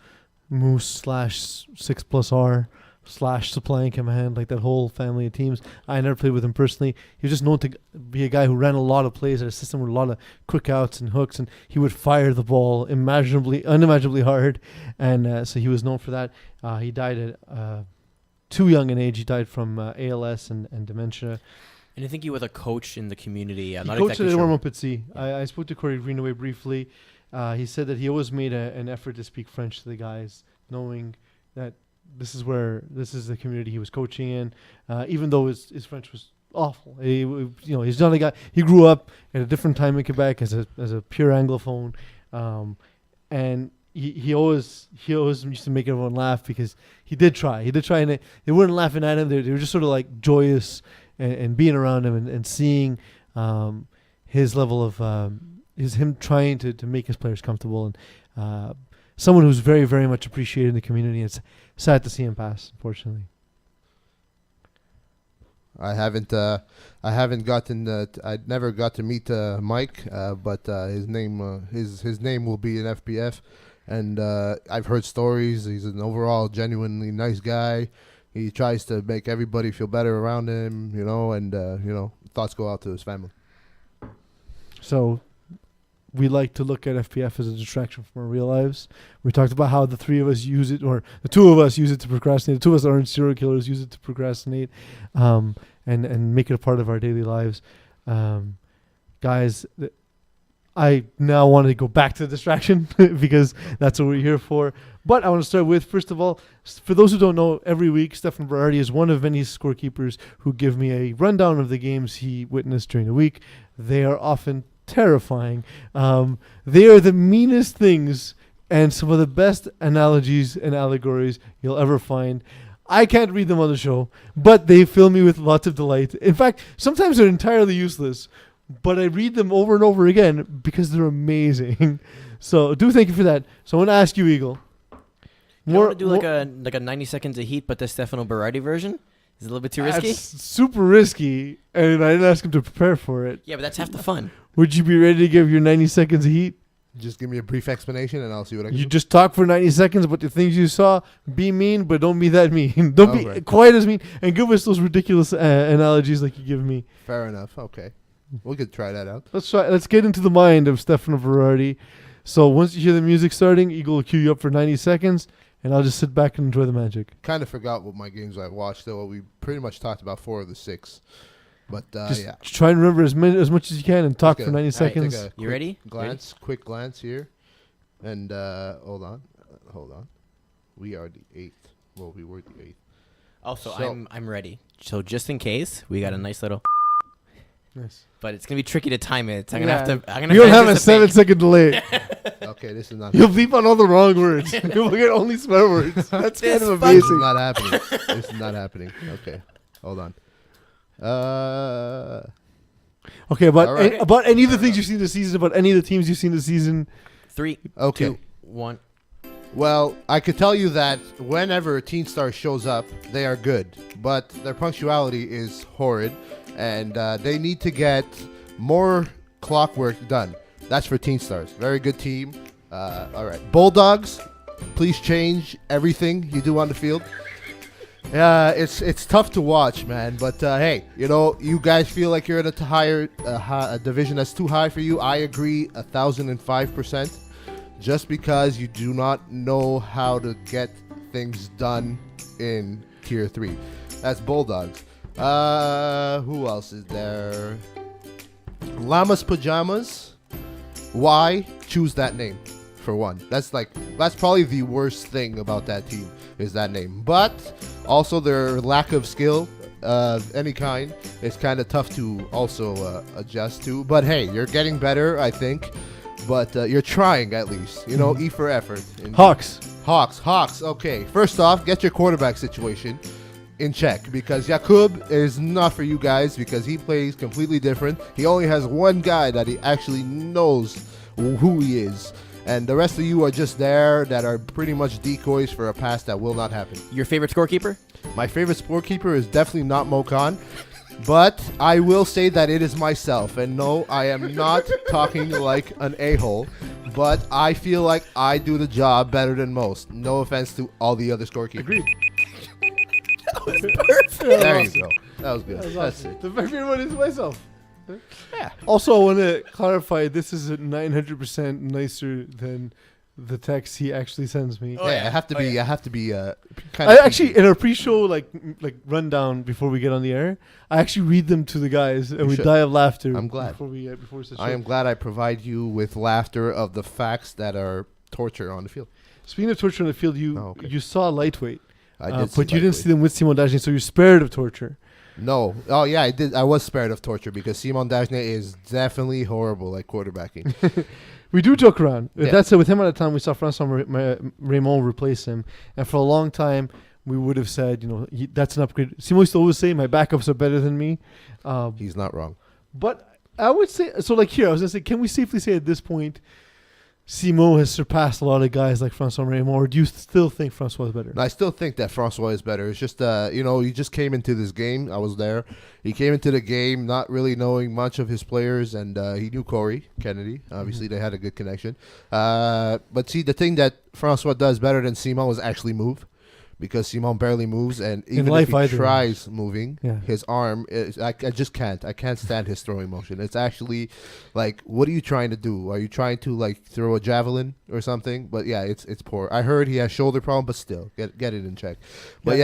Moose / 6+R / Supply and Command, like that whole family of teams. I never played with him personally. He was just known to be a guy who ran a lot of plays at a system with a lot of quick outs and hooks, and he would fire the ball unimaginably hard, and so he was known for that. He died at too young an age. He died from ALS and dementia. And I think you were the coach in the community. I'm He not coached exactly at sure. warm-up at sea. I spoke to Corey Greenaway briefly. He said that he always made an effort to speak French to the guys, knowing that this is the community he was coaching in. Even though his French was awful, he's not a guy. He grew up at a different time in Quebec as a pure Anglophone, and he always used to make everyone laugh because he did try, and they weren't laughing at him. They were just sort of like joyous and being around him and seeing his level of him trying to make his players comfortable, and someone who's very, very much appreciated in the community. It's sad to see him pass, unfortunately. I haven't gotten. I never got to meet Mike, but his name his name will be in FPF, and I've heard stories. He's an overall genuinely nice guy. He tries to make everybody feel better around him, and thoughts go out to his family. So we like to look at FPF as a distraction from our real lives. We talked about how the three of us use it, or the two of us use it to procrastinate. The two of us aren't serial killers, use it to procrastinate, and make it a part of our daily lives. Guys, I now want to go back to the distraction because that's what we're here for. But I want to start with, first of all, for those who don't know, every week Stefano Berardi is one of many scorekeepers who give me a rundown of the games he witnessed during the week. They are often terrifying. They are the meanest things and some of the best analogies and allegories you'll ever find. I can't read them on the show, but they fill me with lots of delight. In fact, sometimes they're entirely useless, but I read them over and over again because they're amazing. So do thank you for that. So I want to ask you, Eagle. You want to do like a 90 seconds of heat, but the Stefano Berardi version? Is it a little bit too risky? That's super risky, and I didn't ask him to prepare for it. Yeah, but that's half the fun. Would you be ready to give your 90 seconds of heat? Just give me a brief explanation, and I'll see what I can You do. just talk for 90 seconds about the things you saw. Be mean, but don't be that mean. Don't be quite as mean, and give us those ridiculous analogies like you give me. Fair enough. Okay. We could try that out. Let's try. Let's get into the mind of Stefano Berardi. So once you hear the music starting, Eagle will cue you up for 90 seconds, and I'll just sit back and enjoy the magic. Kind of forgot what my games I watched, though. We pretty much talked about 4 of the 6. But, just yeah. try and remember as much as you can and talk for 90 seconds. You ready? Quick glance here. And hold on. We are the 8th. Well, we were the 8th. Oh, so I'm ready. So just in case, we got a nice little... Nice. But it's gonna be tricky to time it. I'm You gonna don't have a 7-second delay. Okay, this is not. You'll beep on all the wrong words. You'll get only swear words. That's kind of This amazing. is not happening. This is not happening. Okay, hold on. Okay, about All right. about any of the things you've seen this season, about any of the teams you've seen this season. 3, Okay. 2, 1. Well, I could tell you that whenever Teen Star shows up, they are good, but their punctuality is horrid, and they need to get more clockwork done. That's for Teen Stars. Very good team. All right. Bulldogs, please change everything you do on the field. It's tough to watch, man. But hey, you guys feel like you're at a division that's too high for you. I agree 1,005%. Just because you do not know how to get things done in Tier 3. That's Bulldogs. Who else is there? Llamas Pajamas. Why choose that name? For one, that's probably the worst thing about that team is that name. But also their lack of skill of any kind is kind of tough to also adjust to. But hey, you're getting better, I think. But you're trying at least. E for effort. Hawks. Okay, first off, get your quarterback situation in check because Jakub is not for you guys because he plays completely different. He only has one guy that he actually knows who he is. And the rest of you are just there that are pretty much decoys for a pass that will not happen. Your favorite scorekeeper? My favorite scorekeeper is definitely not Mokan. But I will say that it is myself. And no, I am not talking like an a-hole. But I feel like I do the job better than most. No offense to all the other scorekeepers. Agreed. That was perfect. There you go. That was good. That's That's awesome. it. The favorite one is myself. Yeah. Also, I want to clarify this is 900% nicer than the text he actually sends me. Oh, yeah, yeah. I have to be. yeah. I have to be. Kind I of actually, in our pre-show, like rundown before we get on the air, I actually read them to the guys, and You we should. die of laughter. I'm glad. Before we start the show. I am glad I provide you with laughter of the facts that are torture on the field. Speaking of torture on the field, okay. you saw lightweight, I did, but you didn't see them with Simon Dagenet, so you're spared of torture. No. Oh yeah, I did. I was spared of torture because Simon Dagenet is definitely horrible at quarterbacking. We do joke around. Yeah. That said, with him at the time, we saw Francois Raymond replace him, and for a long time, we would have said, that's an upgrade. Simon used to always say, my backups are better than me. He's not wrong. But I would say, so like here, I was going to say, can we safely say at this point Simon has surpassed a lot of guys like Francois Raymond, or do you still think Francois is better? And I still think that Francois is better. It's just, he just came into this game. I was there. He came into the game not really knowing much of his players, and he knew Corey Kennedy. Obviously, they had a good connection. But see, the thing that Francois does better than Simon is actually move. Because Simon barely moves, and even if he tries moving, his arm I just can't. I can't stand his throwing motion. It's actually like, what are you trying to do? Are you trying to like throw a javelin or something? But yeah, it's poor. I heard he has shoulder problem, but still, get it in check. But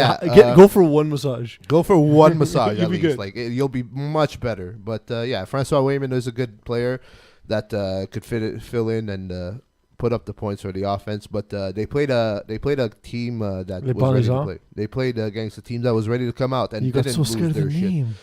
go for one massage. Go for one massage You'll at be least. good. Like you'll be much better. But Francois Wayman is a good player that could fill in and. Put up the points for the offense, but they played a team that was ready to play. They played against a team that was ready to come out and you didn't got so scared of lose their their shit. name.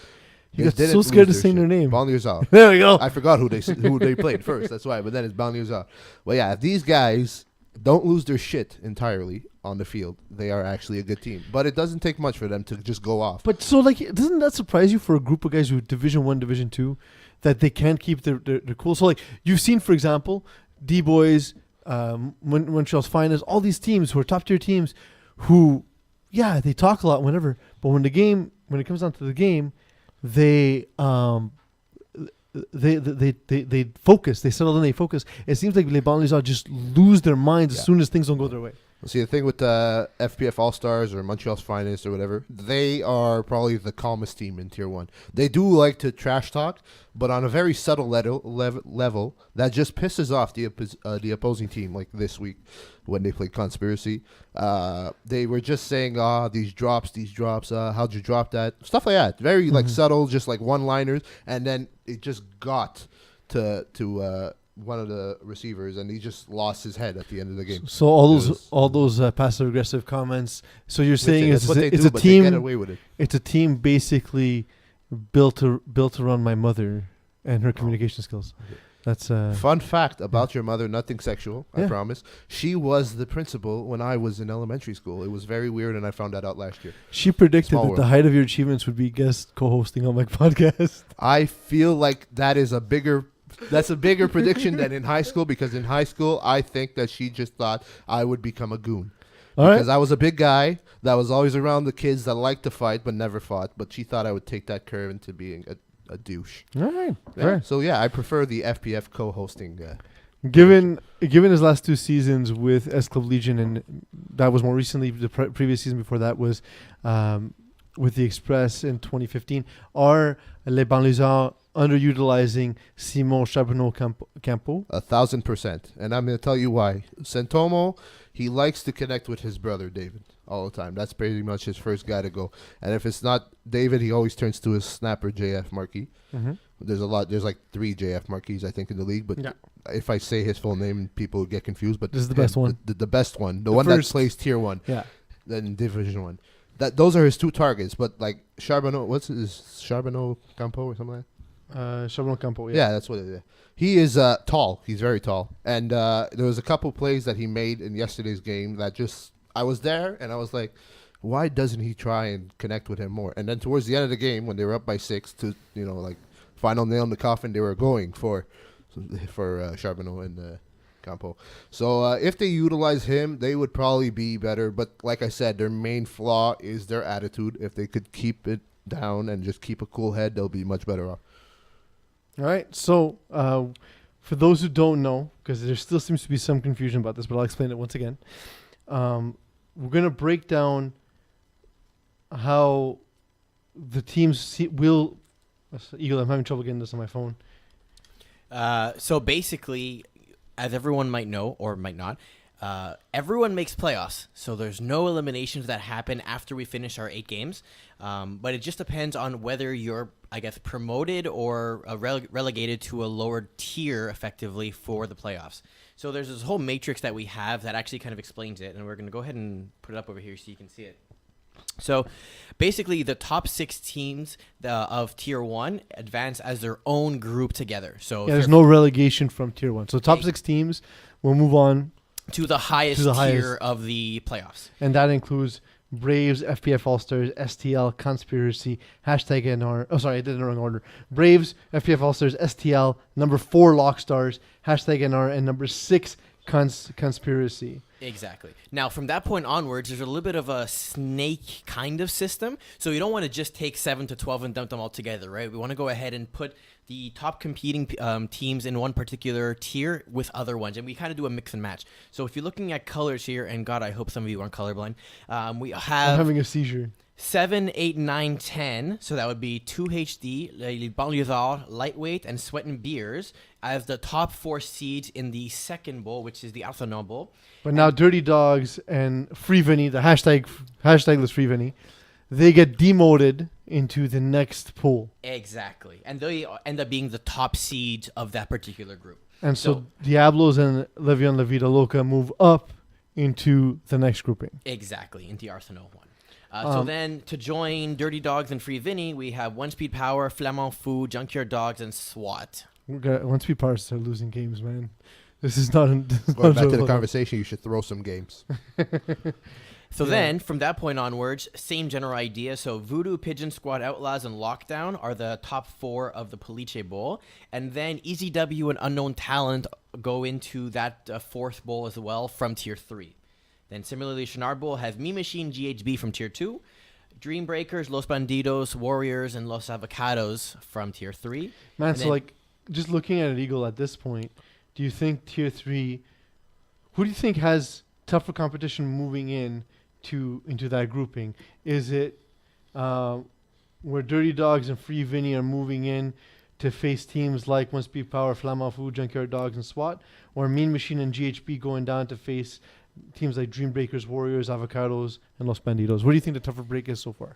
You got so scared to say their name. Banlieusards. There we go. I forgot who they played first. That's why. But then it's Banlieusards. Well, yeah, if these guys don't lose their shit entirely on the field, they are actually a good team. But it doesn't take much for them to just go off. But so doesn't that surprise you for a group of guys who Division 1, Division 2, that they can't keep their cool? So you've seen, for example, D-Boys. Montreal's Finest, all these teams who are top tier teams who, they talk a lot whenever, but when it comes down to the game, they focus, they settle in, they focus. It seems like Les Banlieusards just lose their minds as soon as things don't go their way. See, the thing with FPF All-Stars or Montreal's Finest or whatever, they are probably the calmest team in Tier 1. They do like to trash talk, but on a very subtle level that just pisses off the opposing team, like this week when they played Conspiracy. They were just saying, these drops, how'd you drop that? Stuff like that. Very subtle, just like one-liners, and then it just got to one of the receivers, and he just lost his head at the end of the game. So all those passive aggressive comments. So you're saying it's a team. They get away with it. It's a team basically built around my mother and her communication skills. That's fun fact about your mother. Nothing sexual, I promise. She was the principal when I was in elementary school. It was very weird, and I found that out last year. She predicted that the height of your achievements would be guest co-hosting on my podcast. I feel like that's a bigger prediction than in high school, because in high school, I think that she just thought I would become a goon. Because I was a big guy that was always around the kids that liked to fight but never fought. But she thought I would take that curve into being a douche. All right. Yeah. So, I prefer the FPF co-hosting. Given his last 2 seasons with S Club Legion, and that was more recently, the previous season before that was with the Express in 2015, are Les Banlieusards underutilizing Simon Charbonneau-Campo? 1,000%. And I'm going to tell you why. Santomo, he likes to connect with his brother, David, all the time. That's pretty much his first guy to go. And if it's not David, he always turns to his snapper, JF Marquis. Mm-hmm. There's like 3 JF Marquis, I think, in the league. But if I say his full name, people get confused. But this is the best one. The best one. The one that plays Tier 1. Yeah. Then Division 1. Those are his 2 targets. But like Charbonneau, what's his Charbonneau-Campo or something like that? Charbonneau-Campo, yeah, that's what it is. He is tall. He's very tall. And there was a couple plays that he made in yesterday's game that just, I was there and I was like, why doesn't he try and connect with him more? And then towards the end of the game, when they were up by 6 to, like final nail in the coffin, they were going for Charbonneau and Campo. So if they utilize him, they would probably be better. But like I said, their main flaw is their attitude. If they could keep it down and just keep a cool head, they'll be much better off. All right. So for those who don't know, because there still seems to be some confusion about this, but I'll explain it once again. We're going to break down how the teams will... Eagle, I'm having trouble getting this on my phone. So basically, as everyone might know or might not, everyone makes playoffs. So there's no eliminations that happen after we finish our 8 games. But it just depends on whether you're, I guess, promoted or relegated to a lower tier effectively for the playoffs. So there's this whole matrix that we have that actually kind of explains it. And we're going to go ahead and put it up over here so you can see it. So basically the top 6 teams of Tier 1 advance as their own group together. So there's no relegation from Tier 1. So top 6 teams will move on to the highest tier of the playoffs. And that includes Braves, FPF All-Stars, STL, Conspiracy, hashtag NR. Oh, sorry, I did it in the wrong order. Braves, FPF All-Stars, STL, number 4, Lockstars, hashtag NR, and number 6, Conspiracy. Exactly. Now, from that point onwards, there's a little bit of a snake kind of system. So you don't want to just take 7 to 12 and dump them all together, right? We want to go ahead and put the top competing teams in one particular tier with other ones, and we kind of do a mix and match. So if you're looking at colors here, and God, I hope some of you aren't colorblind, we have... I'm having a seizure. 7, 8, 9, 10. So that would be 2HD, les Banlieusards, Lightweight, and Sweat and Beers as the top 4 seeds in the second bowl, which is the Arsenal Bowl. But now Dirty Dogs and Free Vinny, the hashtagless Free Vinny, they get demoted into the next pool. Exactly. And they end up being the top seeds of that particular group. And so Diablos and Levion La Vida Loca move up into the next grouping. Exactly, into the Arsenal one. So then, to join Dirty Dogs and Free Vinny, we have One Speed Power, Flamants, Fous, Junkyard Dogs, and SWAT. Once we start losing games, man. This is not... Going back to the conversation, you should throw some games. So then, from that point onwards, same general idea. So Voodoo, Pigeon Squad, Outlaws, and Lockdown are the top 4 of the Poliche Bowl. And then Easy W and Unknown Talent go into that 4th bowl as well from Tier 3. Then similarly, Shinar Bowl has Me Machine, GHB from Tier 2. Dream Breakers, Los Bandidos, Warriors, and Los Avocados from Tier 3. Man, and so like, just looking at it, Eagle, at this point, do you think Tier 3... Who do you think has tougher competition moving into that grouping? Is it where Dirty Dogs and Free Vinny are moving in to face teams like One Speed Power, Flamants, Fous, Junkyard Dogs, and SWAT? Or Mean Machine and GHB going down to face teams like Dream Breakers, Warriors, Avocados, and Los Bandidos? What do you think the tougher break is so far?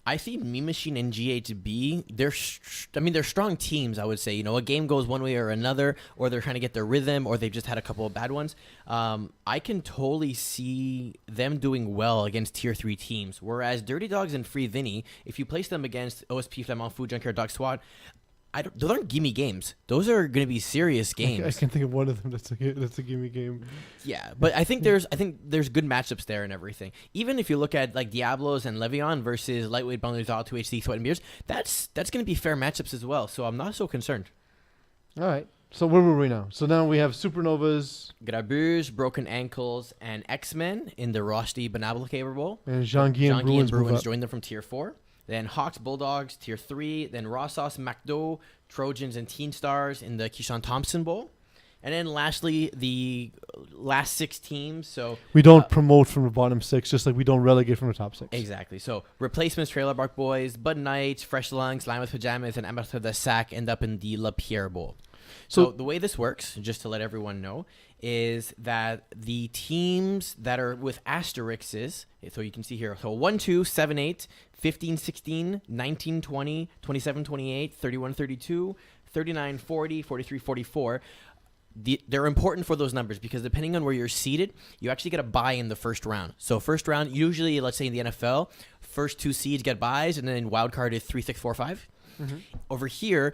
I see Me Machine and GHB. They're strong teams, I would say. You know, a game goes one way or another, or they're trying to get their rhythm, or they've just had a couple of bad ones. I can totally see them doing well against Tier 3 teams. Whereas Dirty Dogs and Free Vinny, if you place them against OSP, Flamants, Fous, Junkyard Dog, SWAT, those aren't gimme games. Those are going to be serious games. I can think of one of them that's a gimme game. Yeah, but I think there's good matchups there and everything. Even if you look at like Diablos and Levion versus Lightweight, Banlieusards, 2HD, Sweat and Beers, that's going to be fair matchups as well. So I'm not so concerned. All right. So where were we now? So now we have Supernovas, Grabuge, Broken Ankles, and X-Men in the Rosti Banabla Bowl. and Jean-Guy and Bruins joined them from Tier 4. Then Hawks, Bulldogs, Tier 3. Then Rossos, MacDo, Trojans, and Teen Stars in the Keyshawn Thompson Bowl. And then lastly, the last 6 teams. So we don't promote from the bottom 6, just like we don't relegate from the top 6. Exactly. So Replacements, Trailer Bark Boys, Bud Knights, Fresh Lungs, Lime with Pajamas, and Amateur de Sac end up in the La Pierre Bowl. So the way this works, just to let everyone know, is that the teams that are with asterisks, so you can see here, so 1, 2, 7, 8, 15, 16, 19, 20, 27, 28, 31, 32, 39, 40, 43, 44. They're important for those numbers because depending on where you're seated, you actually get a bye in the first round. So first round, usually, let's say in the NFL, first 2 seeds get byes, and then wild card is 3, 6, 4, 5. Mm-hmm. Over here,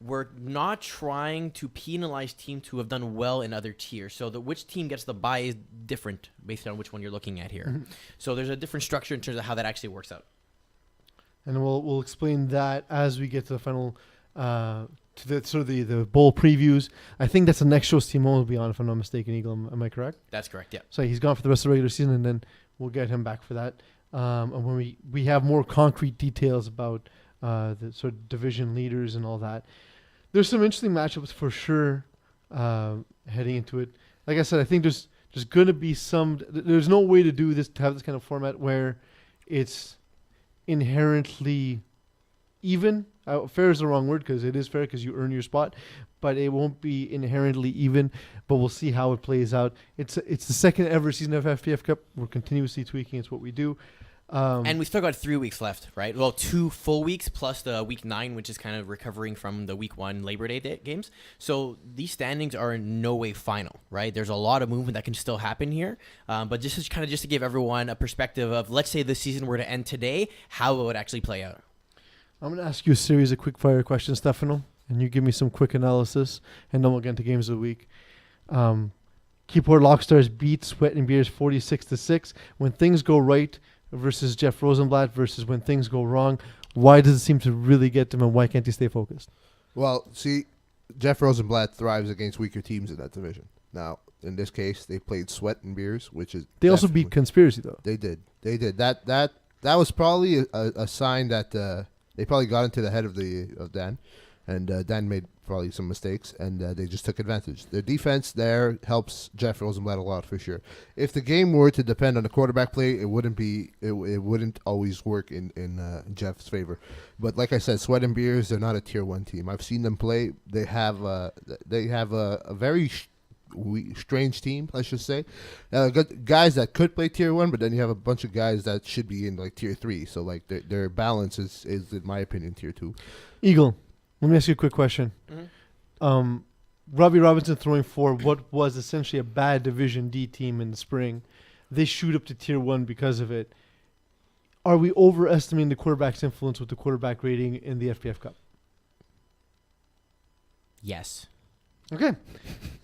we're not trying to penalize teams who have done well in other tiers. So which team gets the bye is different based on which one you're looking at here. Mm-hmm. So there's a different structure in terms of how that actually works out. And we'll explain that as we get to the final, to the bowl previews. I think that's the next show Simon will be on, if I'm not mistaken, Eagle. Am I correct? That's correct, yeah. So he's gone for the rest of the regular season, and then we'll get him back for that. And when we have more concrete details about the sort of division leaders and all that, there's some interesting matchups for sure heading into it. Like I said, I think there's going to be there's no way to do this, to have this kind of format where it's inherently even. Fair is the wrong word because it is fair because you earn your spot, but it won't be inherently even. But we'll see how it plays out. It's the second ever season of FPF Cup. We're continuously tweaking. It's what we do. And we still got 3 weeks left, right? Well, 2 full weeks plus the week 9, which is kind of recovering from the week 1 Labor Day games. So these standings are in no way final, right? There's a lot of movement that can still happen here. But just to give everyone a perspective of, let's say the season were to end today, how it would actually play out. I'm going to ask you a series of quick fire questions, Stefano, and you give me some quick analysis, and then we'll get into games of the week. Keyboard Lockstars beat Sweat and Beers 46-6. When things go right versus Jeff Rosenblatt versus when things go wrong, why does it seem to really get them, and why can't he stay focused? Well, see, Jeff Rosenblatt thrives against weaker teams in that division. Now, in this case, they played Sweat and Beers, which is They also beat Conspiracy, though. They did. That was probably a sign that they probably got into the head of Dan, and Dan made probably some mistakes, and they just took advantage. The defense there helps Jeff Rosenblatt a lot for sure. If the game were to depend on the quarterback play, it wouldn't always work in Jeff's favor. But like I said, Sweat and Beers, they're not a tier 1 team. I've seen them play. They have a very strange team, I should say. Got guys that could play tier 1, but then you have a bunch of guys that should be in like tier 3. So like their balance is in my opinion tier 2. Eagle, let me ask you a quick question. Mhm. Robbie Robinson throwing for what was essentially a bad Division D team in the spring. They shoot up to tier 1 because of it. Are we overestimating the quarterback's influence with the quarterback rating in the FPF Cup? Yes. Okay.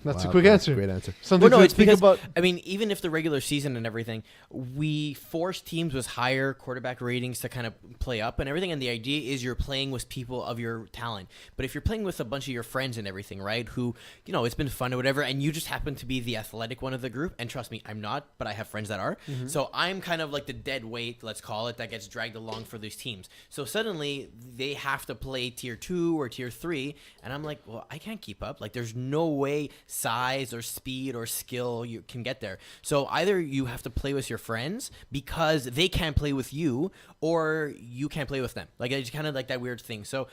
That's a Wow, quick answer. Great answer. Something Well, no, to it's think because about. I mean, even if the regular season and everything, we force teams with higher quarterback ratings to kind of play up and everything. And the idea is you're playing with people of your talent. But if you're playing with a bunch of your friends and everything, right, who, you know, it's been fun or whatever, and you just happen to be the athletic one of the group, and trust me, I'm not, but I have friends that are. So I'm kind of like the dead weight, let's call it, that gets dragged along for these teams. So suddenly they have to play tier 2 or tier 3, and I'm like, well, I can't keep up. Like, there's no way size or speed or skill you can get there. So either you have to play with your friends because they can't play with you, or you can't play with them. Like, it's kind of like that weird thing. So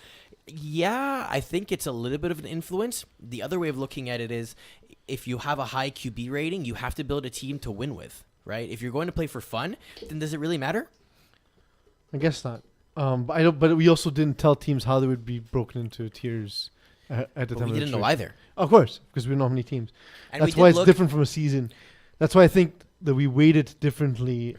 yeah, I think it's a little bit of an influence. The other way of looking at it is if you have a high QB rating, you have to build a team to win with, right? If you're going to play for fun, then does it really matter? I guess not. But I don't. But we also didn't tell teams how they would be broken into tiers at the But time. we of didn't know registration. either. Of course, because we don't know how many teams. And That's we why did it's look- different from a season. That's why I think that we weighted differently.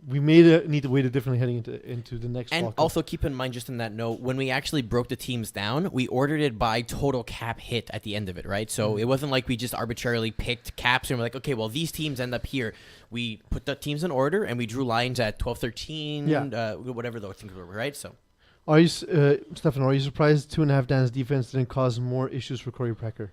We need to weight it differently heading into the next. And Fall Cup. also keep in mind, just in that note, when we actually broke the teams down, we ordered it by total cap hit at the end of it, right? So it wasn't like we just arbitrarily picked caps and we're like, okay, well, these teams end up here. We put the teams in order and we drew lines at 12, 13, whatever those things were, right? So Are you, Stefano? Are you surprised 2.5 Dan's defense didn't cause more issues for Corey Pecker?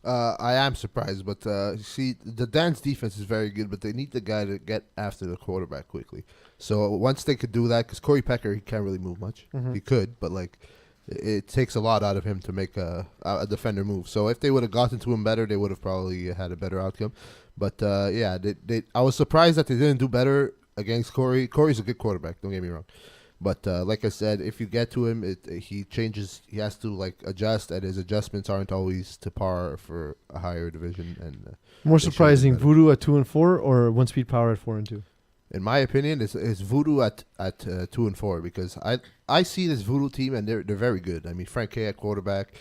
I am surprised, but see, the Dan's defense is very good, but they need the guy to get after the quarterback quickly. So once they could do that, because Corey Pecker, he can't really move much. He could, but like it takes a lot out of him to make a defender move. So if they would have gotten to him better, they would have probably had a better outcome. But yeah, I was surprised that they didn't do better against Corey. Corey's a good quarterback, don't get me wrong. But like I said, if you get to him, he changes. He has to like adjust, and his adjustments aren't always to par for a higher division. And More they should surprising, do better. Voodoo at 2-4 or One Speed Power at 4-2? In my opinion, it's Voodoo at 2 and 4 because I see this Voodoo team and they're very good. I mean, Frank K at quarterback,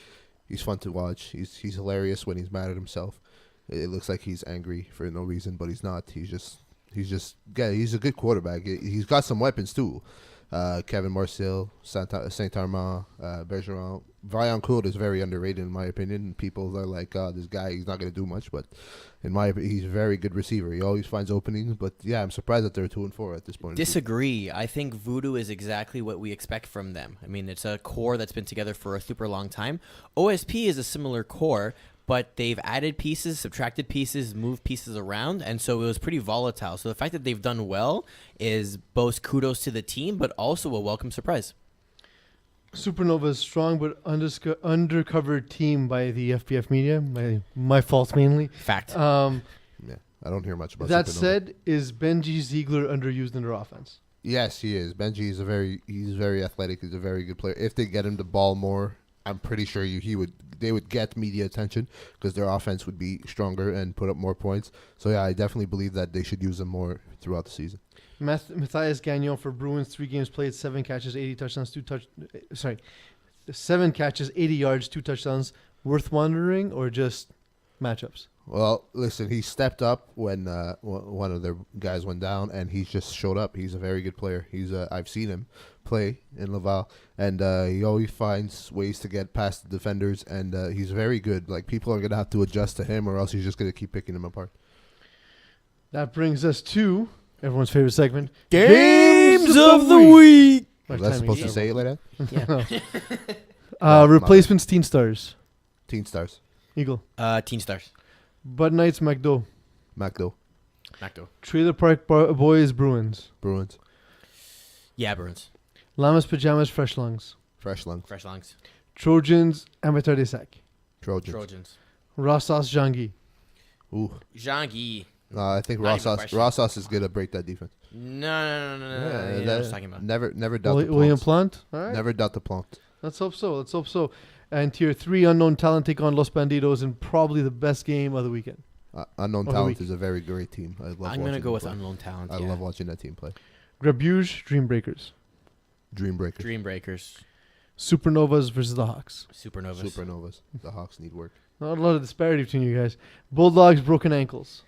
he's fun to watch. He's hilarious when he's mad at himself. It looks like he's angry for no reason, but he's not. He's a good quarterback. He's got some weapons too. Kevin Marcel, Saint-Armand, Bergeron. Vaillancourt is very underrated in my opinion. People are like, oh, this guy, he's not going to do much. But in my opinion, he's a very good receiver. He always finds openings. But yeah, I'm surprised that they're 2 and 4 at this point. disagree. I think Voodoo is exactly what we expect from them. I mean, it's a core that's been together for a super long time. OSP is a similar core, but they've added pieces, subtracted pieces, moved pieces around, and so it was pretty volatile. So the fact that they've done well is both kudos to the team, but also a welcome surprise. Supernova's strong but undercover team by the FPF media. My fault mainly. Fact. Yeah, I don't hear much about That Supernova. said, is Benji Ziegler underused in their offense? Yes, he is. Benji is he's very athletic. He's a very good player. If they get him the ball more, I'm pretty sure they would get media attention because their offense would be stronger and put up more points. So yeah, I definitely believe that they should use him more throughout the season. Matthias Gagnon for Bruins, 3 games played, 7 catches, 80 touchdowns, 7 catches, 80 yards, 2 touchdowns. Worth wondering or just matchups? Well, listen, he stepped up when one of their guys went down, and he just showed up. He's a very good player. I've seen him play in Laval, and he always finds ways to get past the defenders, and he's very good. Like, people are going to have to adjust to him, or else he's just going to keep picking them apart. That brings us to everyone's favorite segment, Games of the week. Was I supposed to say it like that? Yeah. Replacements, Teen Stars. Teen Stars. Eagle. Teen Stars. Bud Knights, McDo. MacDo. Macdo. Trailer Park Boys, Bruins. Bruins. Yeah, Bruins. Llamas, Pajamas, Fresh Lungs. Fresh Lungs. Fresh Lungs. Trojans, Amateur de Sac. Trojans. Trojans. Rossas, Jangi. Ooh. Jean-Guy. No, I think Not even a question. Rossas is going to break that defense. No. Yeah, Yeah, I was talking about. Never doubt the William Plants. Plant. All right. Never doubt the Plant. Let's hope so. And tier 3 unknown talent take on Los Bandidos in probably the best game of the weekend. Unknown the Talent week. is a very great team. I'm going to go with Unknown Talent. I love watching that team play. Grabuge, Dreambreakers. Dream Breakers. Dream Breakers. Supernovas versus the Hawks. Supernovas. The Hawks need work. Not a lot of disparity between you guys. Bulldogs, Broken Ankles.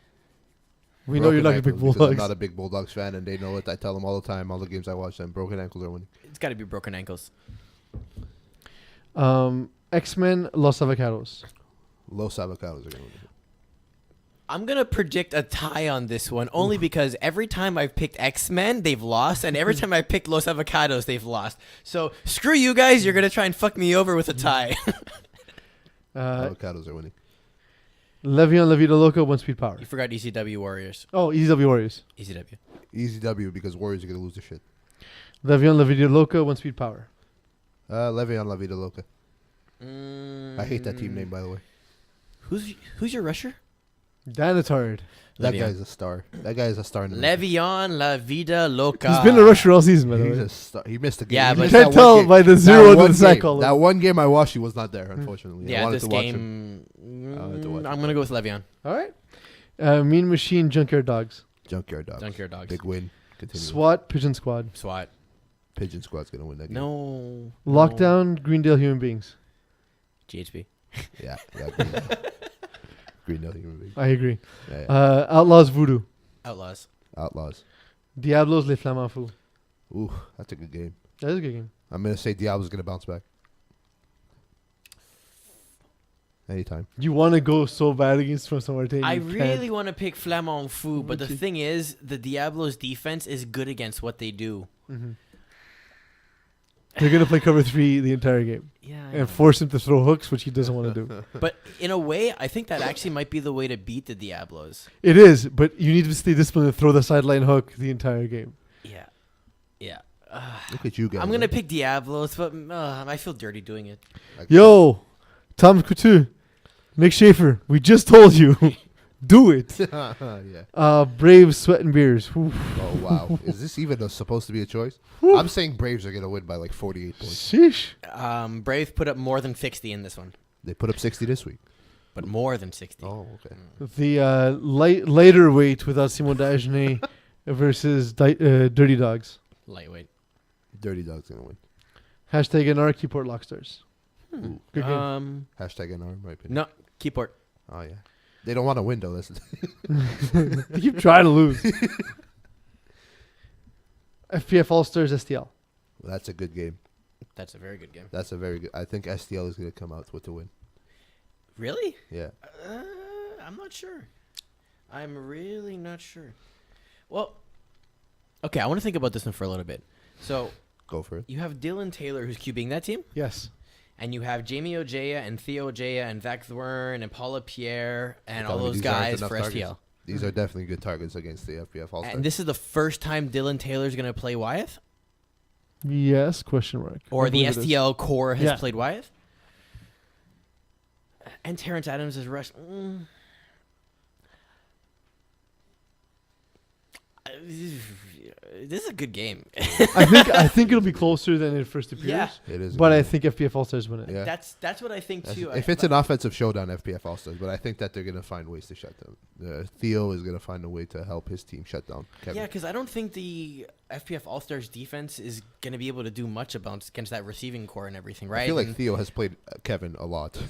We know you're not a big Bulldogs. Bulldogs. I'm not a big Bulldogs fan, and they know it. I tell them all the time, all the games I watch them, broken ankles are winning. It's got to be Broken Ankles. X-Men, Los Avocados. Los Avocados are going to win. I'm going to predict a tie on this one only because every time I've picked X-Men, they've lost. And every time I picked Los Avocados, they've lost. So screw you guys. You're going to try and fuck me over with a tie. Avocados are winning. Le'Veon, La Vida Loca, One Speed Power. You forgot ECW Warriors. Oh, ECW Warriors. ECW. Easy W because Warriors are going to lose their shit. Le'Veon, La Vida Loca, One Speed Power. Le'Veon La Vida Loca. I hate that team name, by the way. Who's your rusher? Danitard. That Le'Veon. guy's a star. That guy is a star in the Le'Veon La Vida Loca. He's been a rusher all season, by the He's way. a star. He missed a game. Yeah, He but- missed You can't that one tell game. by the That zero to one the sack game. column. That one game I watched, he was not there, unfortunately. I Yeah, wanted this to watch him. game. wanted to watch I'm him. going to go with Le'Veon. All right. Mean Machine, Junkyard Dogs. Junkyard Dogs. Junkyard Dogs. Big win. Continue. SWAT, Pigeon Squad. SWAT. Pigeon Squad's going to win that game. No. Lockdown, Greendale Human Beings. GHB. Yeah. Green Hill Human Being. I agree. Yeah. Outlaws, Voodoo. Outlaws. Outlaws. Diablos, Les Flamants Fous. Ooh, that's a good game. That is a good game. I'm going to say Diablo's going to bounce back. Anytime. You want to go so bad against from somewhere. I really want to pick Flamand Fou, but the Would you? thing is, the Diablos defense is good against what they do. Mm-hmm. They're going to play cover 3 the entire game. Yeah. I And know. force him to throw hooks, which he doesn't want to do. But in a way, I think that actually might be the way to beat the Diablos. It is, but you need to stay disciplined and throw the sideline hook the entire game. Yeah. Yeah. Look at you guys. I'm going to pick Diablos, but I feel dirty doing it. Yo, Tom Couture, Nick Schaefer, we just told you. Do it. Yeah. Braves, Sweat and Beers. Oof. Oh, wow. Is this even supposed to be a choice? Whew. I'm saying Braves are going to win by like 48 points. Sheesh. Braves put up more than 60 in this one, They put up 60 this week. but more than 60. Oh, okay. The lighter weight without Simon Dagenet versus Dirty Dogs. Lightweight. Dirty Dog's going to win. Hashtag Anarchy Port Lockstars. Ooh. Good game. Hashtag NR, in my opinion. No, Keyport. Oh, yeah. They don't want to win, though. That's They keep trying to lose. FPF All Stars STL. That's a good game. That's a very good game. That's a very good. I think STL is going to come out with the win. Really? Yeah. I'm not sure. I'm really not sure. Well, okay, I want to think about this one for a little bit. So, Go for it. you have Dylan Taylor, who's QBing that team, Yes. and you have Jamie Ojea and Theo Ojea and Zach Thwern and Paula Pierre and Tell all me those these aren't guys enough for targets. STL. These are definitely good targets against the FPF All-Stars. And this is the first time Dylan Taylor's going to play Wyeth? Yes, question mark. Or I the believe it is. STL core has Yeah. played Wyeth? And Terrence Adams is rushed. This is a good game. I think it'll be closer than it first appears. Yeah. It is. a But good I game. think FPF All Stars win it. Yeah. That's what I think too. If it's an offensive showdown, FPF All-Stars. But I think that they're going to find ways to shut them. Theo is going to find a way to help his team shut down Kevin. Yeah, because I don't think the FPF All Stars defense is going to be able to do much against that receiving core and everything, right? I feel like And- Theo has played Kevin a lot.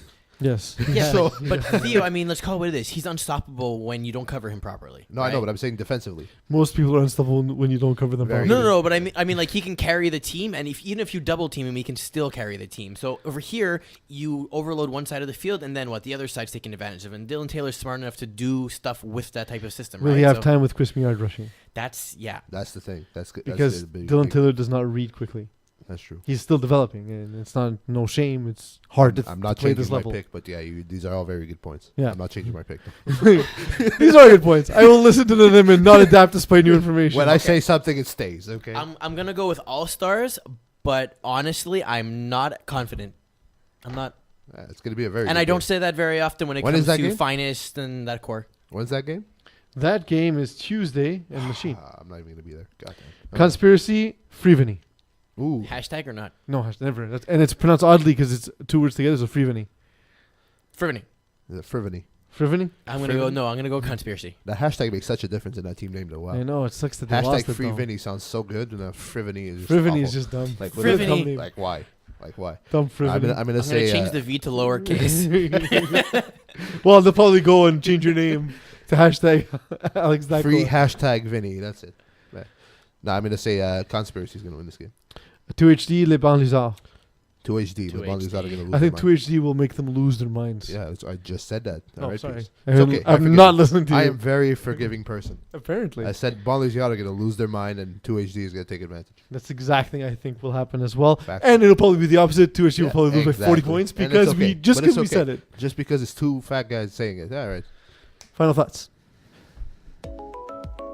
Yes. Yeah, So- but Theo, I mean, let's call it what it is. He's unstoppable when you don't cover him properly. No, I know, but I'm saying defensively. Most people are unstoppable when you don't cover them Very properly. No, but I mean, like he can carry the team, and even if you double team him, he can still carry the team. So over here, you overload one side of the field, and then what? The other side's taking advantage of it. And Dylan Taylor's smart enough to do stuff with that type of system. Will right? he have So time with crispy yard rushing? That's That's the thing. That's good. Because Dylan Taylor does not read quickly. That's true. He's still developing, and it's not no shame. It's hard to, I'm not to play changing this my level. pick, but yeah, these are all very good points. Yeah. I'm not changing my pick. These are good points. I will listen to them and not adapt despite new information. When I say something, it stays. Okay. I'm gonna go with all stars, but honestly, I'm not confident. I'm not, It's going to be a very. and good I don't game. say that very often when it When is comes that to game? finest and that core. When's that game? That game is Tuesday in Machine. I'm not even going to be there. Goddamn. Conspiracy, Freeveny. Ooh. Hashtag or not? No, never. And it's pronounced oddly because it's two words together, so Freeveny. Friveny. The Friveny. Friveny? I'm gonna go conspiracy. The hashtag makes such a difference in that team name, though. Wow. I know, it sucks that they Hashtag lost it, Free though. Vinny sounds so good, and Friveny is just Friveny awful. is just dumb. like Friveny. Dumb name. Like why? Like why? Dumb Friveny. I'm gonna I'm gonna say change the V to lowercase. Well, they'll probably go and change your name to hashtag Alex Dacqua. free hashtag Vinny. That's it. Yeah. No, I'm gonna say conspiracy is gonna win this game. 2HD, Les Banlieusards. 2HD. The 2HD. Banlieusards are gonna lose. I think their mind. 2HD will make them lose their minds. Yeah, I just said that. Oh, All right, sorry. Peeze. I'm, It's okay. I I'm forgive not you. listening to you. I am a very forgiving person. Apparently. I said Banlieusards are gonna lose their mind, and 2HD is gonna take advantage. That's exactly I think will happen as well. Fact. And it'll probably be the opposite. 2HD will Yeah, probably lose by 40 exactly. points And it's because okay. we just But because it's we okay. said it. Just because it's two fat guys saying it. All right. Final thoughts.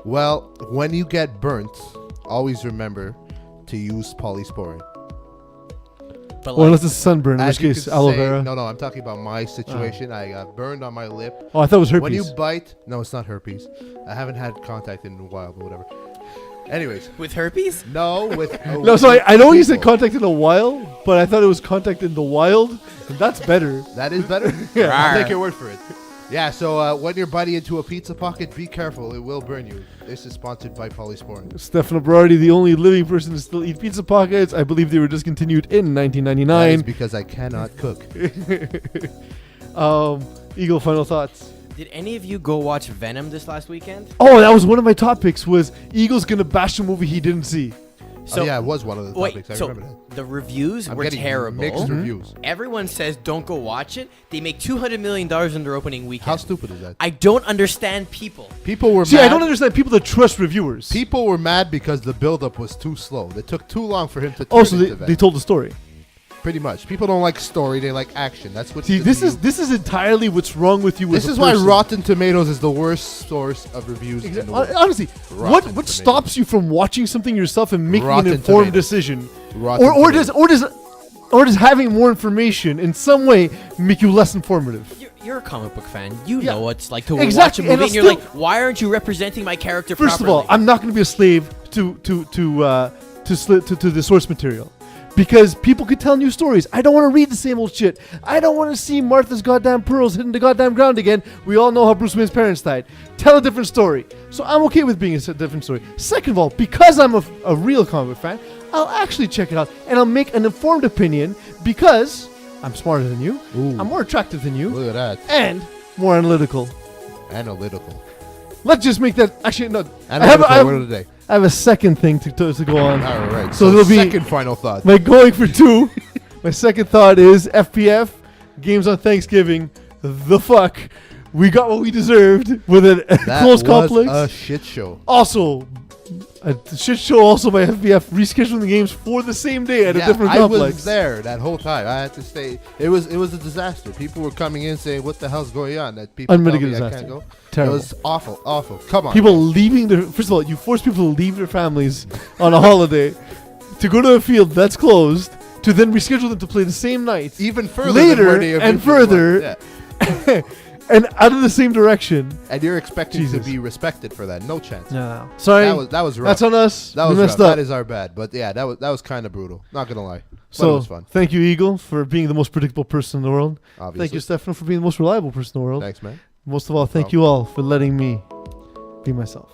Well, when you get burnt, always remember to use polysporin. But Or like, unless it's sunburn, in As which you case could aloe say- vera. No, I'm talking about my situation. I got burned on my lip. Oh, I thought it was herpes. When you bite, no, it's not herpes. I haven't had contact in a while, but whatever. Anyways, with herpes? no, with No, sorry. I know you said people. contact in a while, but I thought it was contact in the wild. And that's better. That is better. Yeah. I'll take your word for it. Yeah, so when you're biting into a pizza pocket, be careful. It will burn you. This is sponsored by Polysporin. Stefano Berardi, the only living person to still eat pizza pockets. I believe they were discontinued in That is 1999. because I cannot cook. Eagle, final thoughts. Did any of you go watch Venom this last weekend? Oh, that was one of my topics. Was Eagle's gonna bash a movie he didn't see? So yeah, it was one of the wait, topics. I so remember that. the reviews I'm were getting terrible. mixed reviews. Everyone says don't go watch it. They make $200 million in their opening weekend. How stupid is that? I don't understand people. People were See, mad. I don't understand people that trust reviewers. People were mad because the build-up was too slow. It took too long for him to turn Also, into they that. told the story. Pretty much. People don't like story; they like action. That's what. See, this is entirely what's wrong with you. This as a is why person. Rotten Tomatoes is the worst source of reviews. In the world. Honestly, Rotten what Tomatoes. stops you from watching something yourself and making Rotten an informed Tomatoes. decision, Rotten or Tomatoes. does having more information in some way make you less informative? You're a comic book fan. You Yeah. know what it's like to Exactly, watch a and movie and I'll you're still- like, why aren't you representing my character First properly? of all, I'm not going to be a slave to the source material. Because people could tell new stories. I don't want to read the same old shit. I don't want to see Martha's goddamn pearls hitting the goddamn ground again. We all know how Bruce Wayne's parents died. Tell a different story. So I'm okay with being a different story. Second of all, because I'm a real comic book fan, I'll actually check it out and I'll make an informed opinion because I'm smarter than you, Ooh. I'm more attractive than you, Look at that. and more analytical. Analytical. Let's just make that. Actually, no. Analytical word of the day. I have a second thing to go on. All right. So So there'll be- second final thought. My going for two. My second thought is FPF games on Thanksgiving. The fuck, we got what we deserved with a That close was complex. a shit show. Also, a shit show. Also by FPF rescheduling the games for the same day at a different I complex. was there that whole time. I had to stay. It was a disaster. People were coming in saying, "What the hell's going on?" That people tell Unmitigated me I disaster. can't go. Terrible. It was awful, awful. Come on. People leaving their. First of all, you force people to leave their families on a holiday to go to a field that's closed to then reschedule them to play the same night even further later than where they and originally further. went. Yeah. and out of the same direction. And you're expecting Jesus. to be respected for that? No chance. No. Sorry. That was rough. That's on us. That we was messed rough. up. That is our bad. But yeah, that was kind of brutal. Not gonna lie. But it So was fun. thank you, Eagle, for being the most predictable person in the world. Obviously. Thank you, Stefano, for being the most reliable person in the world. Thanks, man. Most of all, thank you all for letting me be myself.